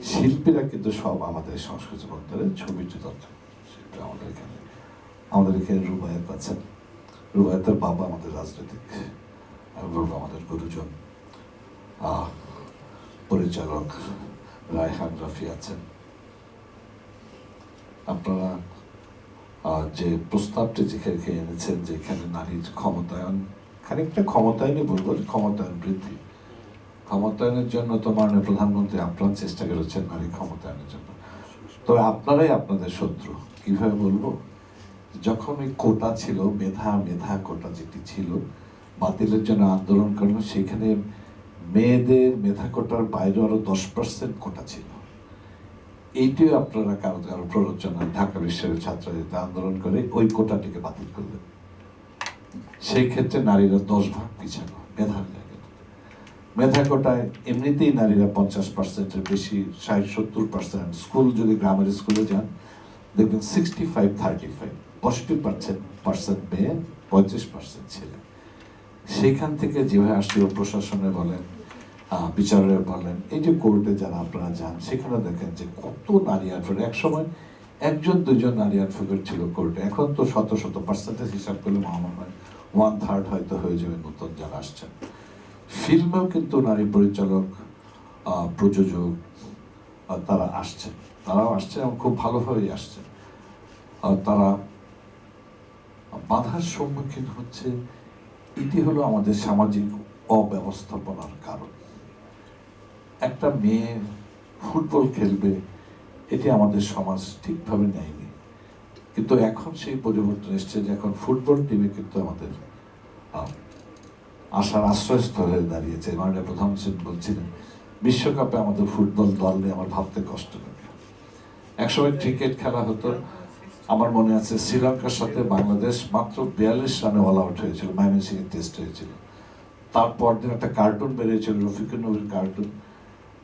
শিল্পীরা কিন্তু সব আমাদের সংস্কৃতি মন্ত্রের ছবিটি তথ্য শিল্পী আমাদের এখানে রুবায়েত আছেন, রুবায়েতের বাবা আমাদের রাজনৈতিক, আমি বলবো আমাদের গুরুজন, পরিচালক রায়হান রাফি আছেন। আপনারা যে প্রস্তাবটি যেখানে এনেছেন, যেখানে নারীর ক্ষমতায়ন, খানিকটা ক্ষমতায়নই বলবো, ক্ষমতায়ন বৃদ্ধি, ক্ষমতায়নের জন্য তো মাননীয় প্রধানমন্ত্রী আপ্রাণ চেষ্টা করেছেন নারী ক্ষমতায়নের জন্য। তবে আপনারাই আপনাদের শত্রু। কিভাবে বলবো, যখন ওই কোটা ছিল, মেধা কোটা যেটি ছিল, বাতিলের জন্য আন্দোলন করলো, সেখানে মেয়েদের মেধা কোটার বাইরে আরো 10% কোটা ছিল। এইটিও আপনারা কারো কারো প্ররোচনা ঢাকা বিশ্ববিদ্যালয়ের ছাত্রদের আন্দোলন করে ওই কোটাটিকে বাতিল করলেন। সেই ক্ষেত্রে নারীরা 10 ভাগ পিছানো মেধার জায়গায়। মেধা কোটায় এমনিতেই নারীরা 50%-এর বেশি, 60-70%। স্কুল যদি গ্রামের স্কুলে যান দেখবেন 65-35, 65% মেয়ে, 35% ছেলে। সেইখান থেকে যেভাবে আসছিল প্রশাসনে বলেন, বিচারের বলেন, এই যে কোর্টে যারা আপনারা যান, সেখানে দেখেন যে কত নারী অ্যাডভোকেট। এক সময় 1-2 নারী অ্যাডভোকেট ছিল কোর্টে, এখন তো শত পার্সেন্টেজ হিসাব করলে আমার হয় 1/3 হয়তো হয়ে যাবে নতুন যারা আসছেন। ফিল্মেও কিন্তু নারী পরিচালক, প্রযোজক তারা আসছেন, তারাও আসছেন এবং খুব ভালোভাবেই আসছেন। তারা বাধার সম্মুখীন হচ্ছে, এটি হলো আমাদের সামাজিক অব্যবস্থাপনার কারণ। একটা মেয়ে ফুটবল খেলবে, এটি আমাদের সমাজ ঠিকভাবে নেয়নি, কিন্তু এখন সেই পরিবর্তন এসছে যে এখন ফুটবল টিমে কিন্তু আমাদের আশার আশ্রয়স্থল হয়ে দাঁড়িয়েছে। মাননীয় প্রধানমন্ত্রী বলছিলেন বিশ্বকাপে আমাদের ফুটবল দল নিয়ে আমার ভাবতে কষ্ট লাগে। একসময় ক্রিকেট খেলা হতো, আমার মনে আছে শ্রীলঙ্কার সাথে বাংলাদেশ মাত্র 42 রানে অল আউট হয়েছিল, ময়মনসিংহের টেস্ট হয়েছিল। তারপর দিন একটা কার্টুন বেরিয়েছিল, রফিকুর নবীর কার্টুন,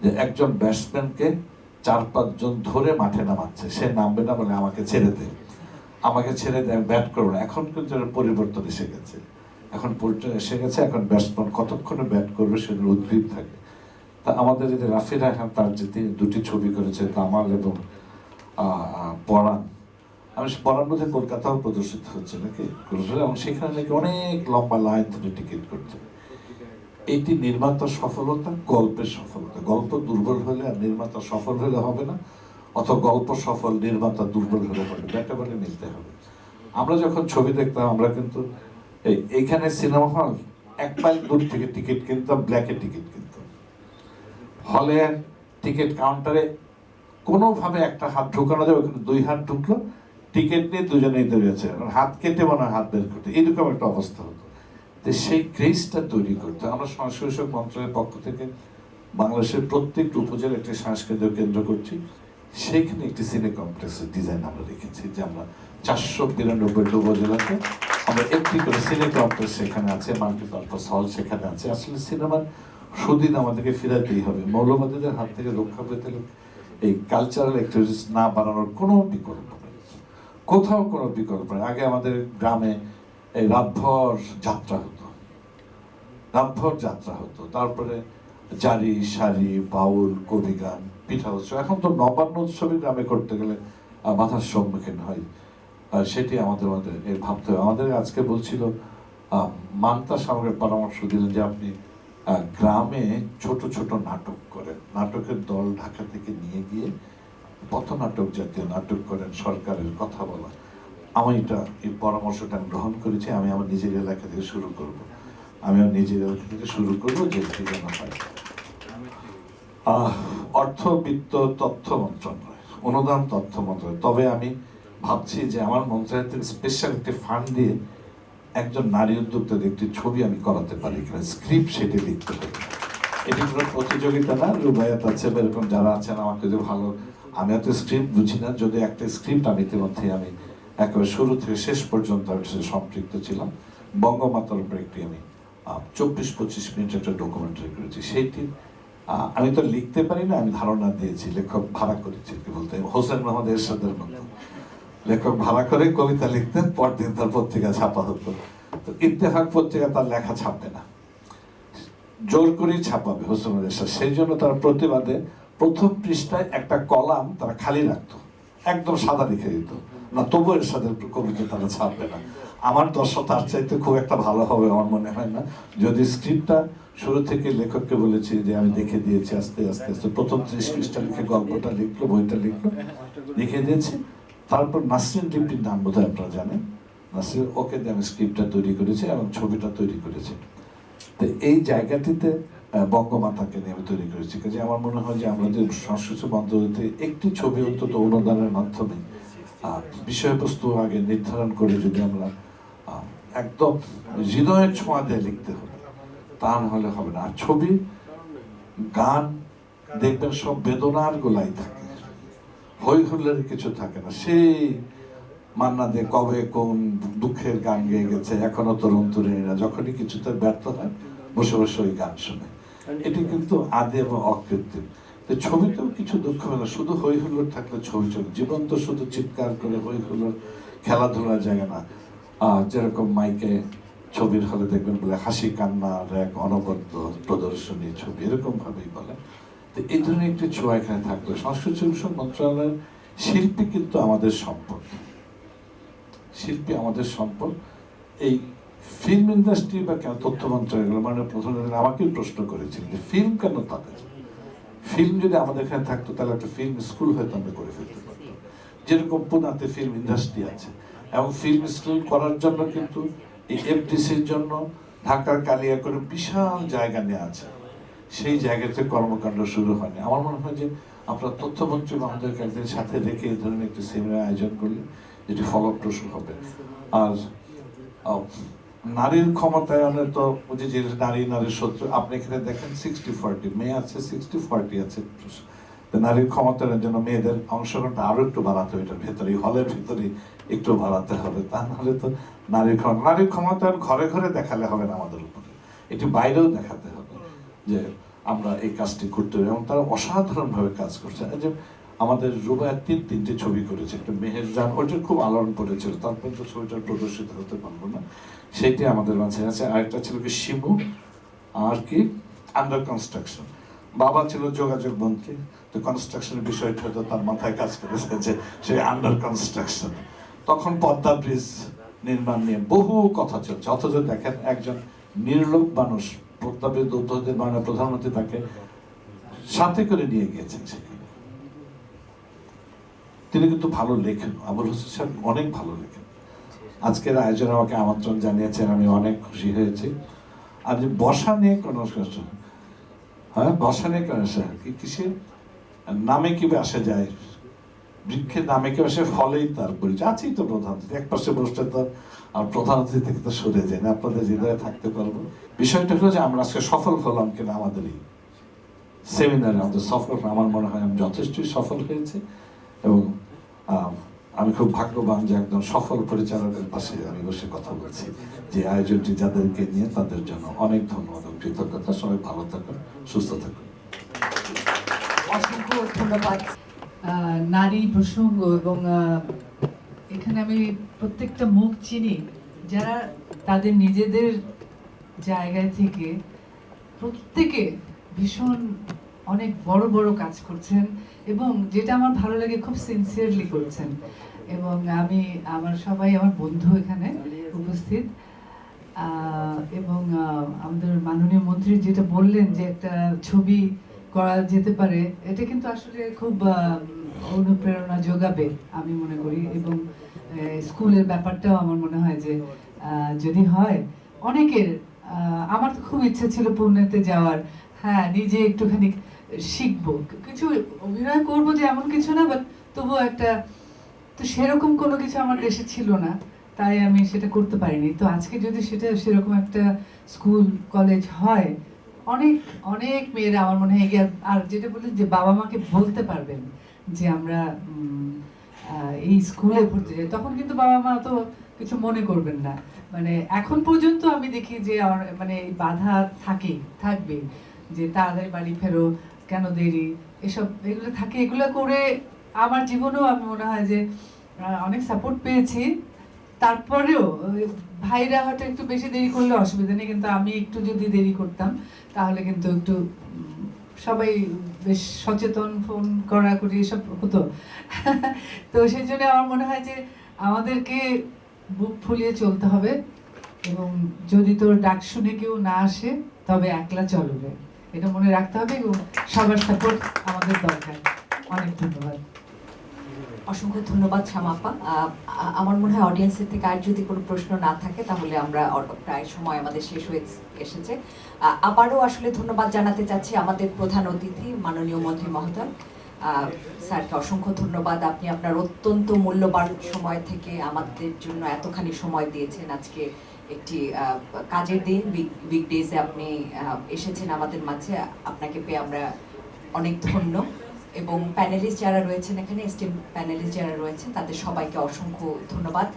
যে একজন ব্যাটসম্যানকে 4-5 জন ধরে মাঠে নামাচ্ছে, সে নামবে না বলে আমাকে ছেড়ে দে, আমাকে ছেড়ে দে, আমি ব্যাট করবো না। এখন কিন্তু পরিবর্তন এসে গেছে, এখন পরিবর্তন এসে গেছে, এখন ব্যাটসম্যান কতক্ষণে ব্যাট করবে সেটা উদ্গ্রীব থাকে। তা আমাদের যদি রাফি রায়হান তার যে দুটি ছবি করেছে, তামাল এবং পরাণ, আমি পরাণ মধ্যে কলকাতাও প্রদর্শিত হচ্ছে নাকি, এবং সেখানে নাকি অনেক লম্বা লাইন ধরে টিকিট করছে। এইটি নির্মাতার সফলতা, গল্পের সফলতা। গল্প দুর্বল হলে আর নির্মাতা সফল হলে হবে না, অথবা গল্প সফল নির্মাতা দুর্বল হলে হবে, একেবারে মিলতে হবে। আমরা যখন ছবি দেখতাম, আমরা কিন্তু এইখানে সিনেমা হল 1 মাইল দূর থেকে টিকিট কিনতাম, ব্ল্যাকে টিকিট কিনতাম। হলে টিকিট কাউন্টারে কোনোভাবে একটা হাত ঢুকানো যাবে, কিন্তু 2 হাত ঢুকলো, টিকিট নিয়ে দুজনেই দাঁড়িয়েছে, হাত কেটে মনে হয় হাত বের করতে, এরকম একটা অবস্থা হতো। তো সেই ক্রেজটা তৈরি করতে আমরা সংস্কৃতি মন্ত্রণালয়ের পক্ষ থেকে বাংলাদেশের প্রত্যেকটি উপজেলা একটি সাংস্কৃতিক কেন্দ্র করছি। সেইখানে একটি সিনে কমপ্লেক্সের ডিজাইন আমরা রেখেছি, যে আমরা 492টি উপজেলাতে আমরা একটি করে সিনে কমপ্লেক্স সেখানে আছে, মাল্টিপারপাস হল সেখানে আছে। আসলে সিনেমার সুদিন আমাদেরকে ফিরাতেই হবে। মৌলবাদীদের হাত থেকে রক্ষা পেতে এই কালচারাল অ্যাক্টিভিটিস না বাড়ানোর কোনো বিকল্প নেই, কোথাও কোনো বিকল্প নেই। আগে আমাদের গ্রামে এই রাতভর যাত্রা হতো, রাতভর যাত্রা হতো, তারপরে জারি সারি, বাউল, কবি গান, পিঠা উৎসব। এখন তো নবান্ন উৎসবে গ্রামে করতে গেলে বাধার সম্মুখীন হয়, সেটি আমাদের মধ্যে ভাবতে হবে। আমাদের আজকে বলছিল মান্তা সামগ্রের পরামর্শ দিলেন যে আপনি গ্রামে ছোট ছোট নাটক করেন, নাটকের দল ঢাকা থেকে নিয়ে গিয়ে পথনাটক জাতীয় নাটক করেন, সরকারের কথা বলা। আমি এই পরামর্শটা আমি গ্রহণ করেছি। আমি আমার নিজের এলাকা থেকে শুরু করব, আমি আমার নিজের এলাকা থেকে শুরু করবো, যে যেন হয়। অর্থ, বিত্ত, তথ্য মন্ত্রণালয়, অনুদান তথ্য মন্ত্রণালয়। তবে আমি ভাবছি যে আমার মন্ত্রণালয় থেকে স্পেশাল একটি ফান্ড দিয়ে একজন নারী উদ্যোক্তাদের একটি ছবি আমি করাতে পারি কিনা, স্ক্রিপ্ট সেটি লিখতে পারি। এটি কোনো প্রতিযোগিতা না, রুবায়াত আছে বা এরকম যারা আছেন আমাকে যে ভালো, আমি এত স্ক্রিপ্ট বুঝি না, যদি একটা স্ক্রিপ্ট আমি ইতিমধ্যে আমি একেবারে শুরু থেকে শেষ পর্যন্ত আমি সম্পৃক্ত ছিলাম। বঙ্গমাতার উপরে একটি আমি 24-25 মিনিট একটা ডকুমেন্টারি করেছি। সেইটি আমি তো লিখতে পারি না, আমি ধারণা দিয়েছি, লেখক ভাড়া করেছি, কি বলতে হোসেন মোহাম্মদ এরশাদের মতো লেখক ভাড়া করে কবিতা লিখতেন, পরদিন তার পত্রিকা ছাপা হতো। তো ইত্তেফাক পত্রিকা তার লেখা ছাপবে না, জোর করেই ছাপাবে হোসেন এরশাদ। সেই জন্য তার প্রতিবাদে প্রথম পৃষ্ঠায় একটা কলাম তারা খালি রাখতো, একদম সাদা লিখে দিত না, তবু এরশাদের কবিতা তারা ছাপবে না। আমার দর্শক তার চাইতে খুব একটা ভালো হবে আমার মনে হয় না। যদি স্ক্রিপ্টটা শুরু থেকে লেখককে বলেছি যে আমি দেখে দিয়েছি, আস্তে আস্তে আস্তে প্রথম 30 পৃষ্ঠা লিখে গল্পটা লিখলো, বইটা লিখলো, লিখে দিয়েছি। তারপর নাসরিন লিপির নাম বোধহয় আপনারা জানেন, নাসরিন, ওকে দিয়ে আমি স্ক্রিপ্টটা তৈরি করেছি এবং ছবিটা তৈরি করেছি। তো এই জায়গাটিতে বঙ্গমাতাকে নিয়ে আমি তৈরি করেছি। কাজে আমার মনে হয় যে আমাদের সংস্কৃতি মন্ত্রণালয়তে একটি ছবি অন্তত অনুদানের মাধ্যমে বিষয়বস্তু আগে নির্ধারণ করে যদি আমরা একদম হৃদয়ের ছোঁয়া দিয়ে লিখতে হবে, তা না হলে হবে না। আর ছবি, গান দেখবেন সব বেদনার গোলাই থাকে, হই হুল্লোড়ের কিছু থাকে না। সেই মান্না দে কবে কোন দুঃখের গান গেয়ে গেছে, এখনো তরুণ তরুণীরা যখনই কিছুতে ব্যর্থ হয় বসে বসে ওই গান শোনে। এটি কিন্তু আদি এবং অকৃত্রিম। ছবিতেও কিছু দুঃখ হয় না, শুধু হই হুল্লোড় থাকলে ছবি চলে। জীবন তো শুধু চিৎকার করে হই হুল্লোড়, খেলাধুলার জায়গা না। যেরকম মাইকে ছবির হলে দেখবেন বলে হাসি কান্নার এক অনবদ্য প্রদর্শনী ছবি, এরকম ভাবেই বলে। তো এই ধরনের একটি ছোঁয়া এখানে থাকবে। সংস্কৃতি মন্ত্রণালয়ের শিল্পী কিন্তু আমাদের সম্পদ, শিল্পী আমাদের সম্পদ। এই ফিল্ম ইন্ডাস্ট্রি বা কেন তথ্য মন্ত্রণালয়, মানে প্রথমে আমাকেই প্রশ্ন করেছিলেন যে ফিল্ম কেন তাদের, ফিল্ম যদি আমাদের এখানে থাকতো তাহলে একটা ফিল্ম স্কুল হয়তো আমরা করে ফেলতে পারতাম। যেরকম পুনাতে ফিল্ম ইন্ডাস্ট্রি আছে, এবং ফিল্ম স্কুল করার জন্য কিন্তু এই এফডিসির জন্য ঢাকার কালিয়াকৈর বিশাল জায়গা নেওয়া আছে, সেই জায়গাতে কর্মকাণ্ড শুরু হয়নি। আমার মনে হয় যে আপনার তথ্যমন্ত্রী মহোদয়কে একদিন সাথে রেখে এই ধরনের একটি সেমিনার আয়োজন করলে যেটি ফলপ্রসূ হবে। আর নারীর ক্ষমতায়নে তো বুঝি যে নারীর শত্রু, আপনি এখানে দেখেন 60-40 মেয়ে আছে, 60-40 আছে। নারীর ক্ষমতায়নের জন্য মেয়েদের অংশগ্রহণটা আরো একটু বাড়াতে হবে, এটার ভেতরে হলের ভিতরে একটু বাড়াতে হবে, তা নাহলে তো নারীর ক্ষমতায়ন ঘরে ঘরে দেখালে হবে না, আমাদের উপরে এটি বাইরেও দেখাতে হবে যে আমরা এই কাজটি করতে হবে। এবং তারা অসাধারণভাবে কাজ করছে। এই যে আমাদের রুবায়া 3টি ছবি করেছে, একটা মেহেরজান, ওইটা খুব আলোড়ন পড়েছিল, তারপর তো ছবিটা প্রদর্শিত হতে পারবো না, সেইটি আমাদের মাঝে আছে। আরেকটা ছিল কি শিবু, আর কি আন্ডার কনস্ট্রাকশন। বাবা ছিল যোগাযোগ মন্ত্রী, তো কনস্ট্রাকশনের বিষয়টা হয়তো তার মাথায় কাজ করেছে যে সেই আন্ডার কনস্ট্রাকশন। তখন পদ্মা ব্রিজ নির্মাণ নিয়ে বহু কথা চলছে, অথচ দেখেন একজন নির্লোভ মানুষ পদ্মা ব্রিজ উদ্বোধনের মাননীয় প্রধানমন্ত্রী তাকে সাথে করে নিয়ে গিয়েছেন সেখানে। তিনি কিন্তু ভালো লেখেন, আবুল হোসেন সাহেব অনেক ভালো লেখেন। আজকের আয়োজনে আমাকে আমন্ত্রণ জানিয়েছেন, আমি অনেক খুশি হয়েছি। আর যে বসা নিয়ে কোনো বসা নিয়ে কেন কিসের নামে কি আসে যায়, বৃক্ষের নামে কি আসে, ফলেই তার পরিচয়। আছেই তো প্রধানমন্ত্রী, এক পাশে বসতে তো আর প্রধানমন্ত্রী থেকে তো সরে যায় না, আপনাদের হৃদয়ে থাকতে পারবো। বিষয়টা হলো যে আমরা আজকে সফল হলাম কিনা আমাদের এই সেমিনারে, আমাদের সফল, আমার মনে হয় আমি যথেষ্টই সফল হয়েছি। এবং আমি খুব ভাগ্যবান যে একদম সফল পরিচালকের পাশে আমি বসে কথা বলছি। যে আয়োজনটি যাদেরকে নিয়ে তাদের জন্য অনেক ধন্যবাদ এবং কৃতজ্ঞতা। সবাই ভালো থাকুন, সুস্থ থাকুন। অসংখ্য ধন্যবাদ। নারী প্রসঙ্গ এবং এখানে আমি প্রত্যেকটা মুখ চিনি যারা তাদের নিজেদের জায়গায় থেকে প্রত্যেকে ভীষণ অনেক বড় বড় কাজ করছেন এবং যেটা আমার ভালো লাগে খুব সিনসিয়ারলি করছেন। এবং আমি সবাই আমার বন্ধু এখানে উপস্থিত, এবং আমাদের মাননীয় মন্ত্রী যেটা বললেন যে একটা ছবি করা যেতে পারে, এটা কিন্তু আসলে খুব অনুপ্রেরণা যোগাবে আমি মনে করি। এবং স্কুলের ব্যাপারটাও আমার মনে হয় যে যদি হয় অনেকের, আমার তো খুব ইচ্ছা ছিল পুনেতে যাওয়ার, হ্যাঁ নিজে একটুখানি শিখবো, কিছু অভিনয় করবো যে এমন কিছু না, বাট তবুও একটা, তো সেরকম কোনো কিছু আমার দেশে ছিল না, তাই আমি সেটা করতে পারিনি। তো আজকে যদি সেরকম একটা স্কুল কলেজ হয়, অনেক অনেক মেয়েরা আমার মনে হয় এগিয়ে, আর যেটা বললেন যে বাবা মাকে বলতে পারবেন যে আমরা এই স্কুলে ভর্তি যাই, তখন কিন্তু বাবা মা তো কিছু মনে করবেন না। মানে এখন পর্যন্ত আমি দেখি যে আমার মানে বাধা থাকবে যে তাড়াতাড়ি বাড়ি ফেরো, কেন দেরি, এগুলো থাকে। এগুলো করে আমার জীবনেও আমি মনে হয় যে অনেক সাপোর্ট পেয়েছি। তারপরেও ভাইরা হয়তো একটু বেশি দেরি করলে অসুবিধা নেই, কিন্তু আমি একটু যদি দেরি করতাম তাহলে কিন্তু একটু সবাই বেশ সচেতন, ফোন করা করি এসব হতো। তো সেই জন্য আমার মনে হয় যে আমাদেরকে বুক ফুলিয়ে চলতে হবে, এবং যদি তোর ডাক শুনে কেউ না আসে তবে একলা চলবে, এটা মনে রাখতে হবে। এবং সবার সাপোর্ট আমাদের দরকার। অনেক ধন্যবাদ। অসংখ্য ধন্যবাদ শ্যামাপা। আমার মনে হয় অডিয়েন্সের থেকে আর যদি কোনো প্রশ্ন না থাকে তাহলে আমরা প্রায় সময় আমাদের শেষ হয়ে এসেছে। আবারও আসলে ধন্যবাদ জানাতে চাচ্ছি আমাদের প্রধান অতিথি মাননীয় মন্ত্রী মহোদয় স্যারকে। অসংখ্য ধন্যবাদ, আপনি আপনার অত্যন্ত মূল্যবান সময় থেকে আমাদের জন্য এতখানি সময় দিয়েছেন। আজকে একটি কাজের দিন, উইকডেজে আপনি এসেছেন আমাদের মাঝে, আপনাকে পেয়ে আমরা অনেক ধন্য। এবং প্যানেলিস্ট যারা রয়েছেন এখানে, এস্টিম প্যানেলিস্ট যারা রয়েছেন তাদের সবাইকে অসংখ্য ধন্যবাদ।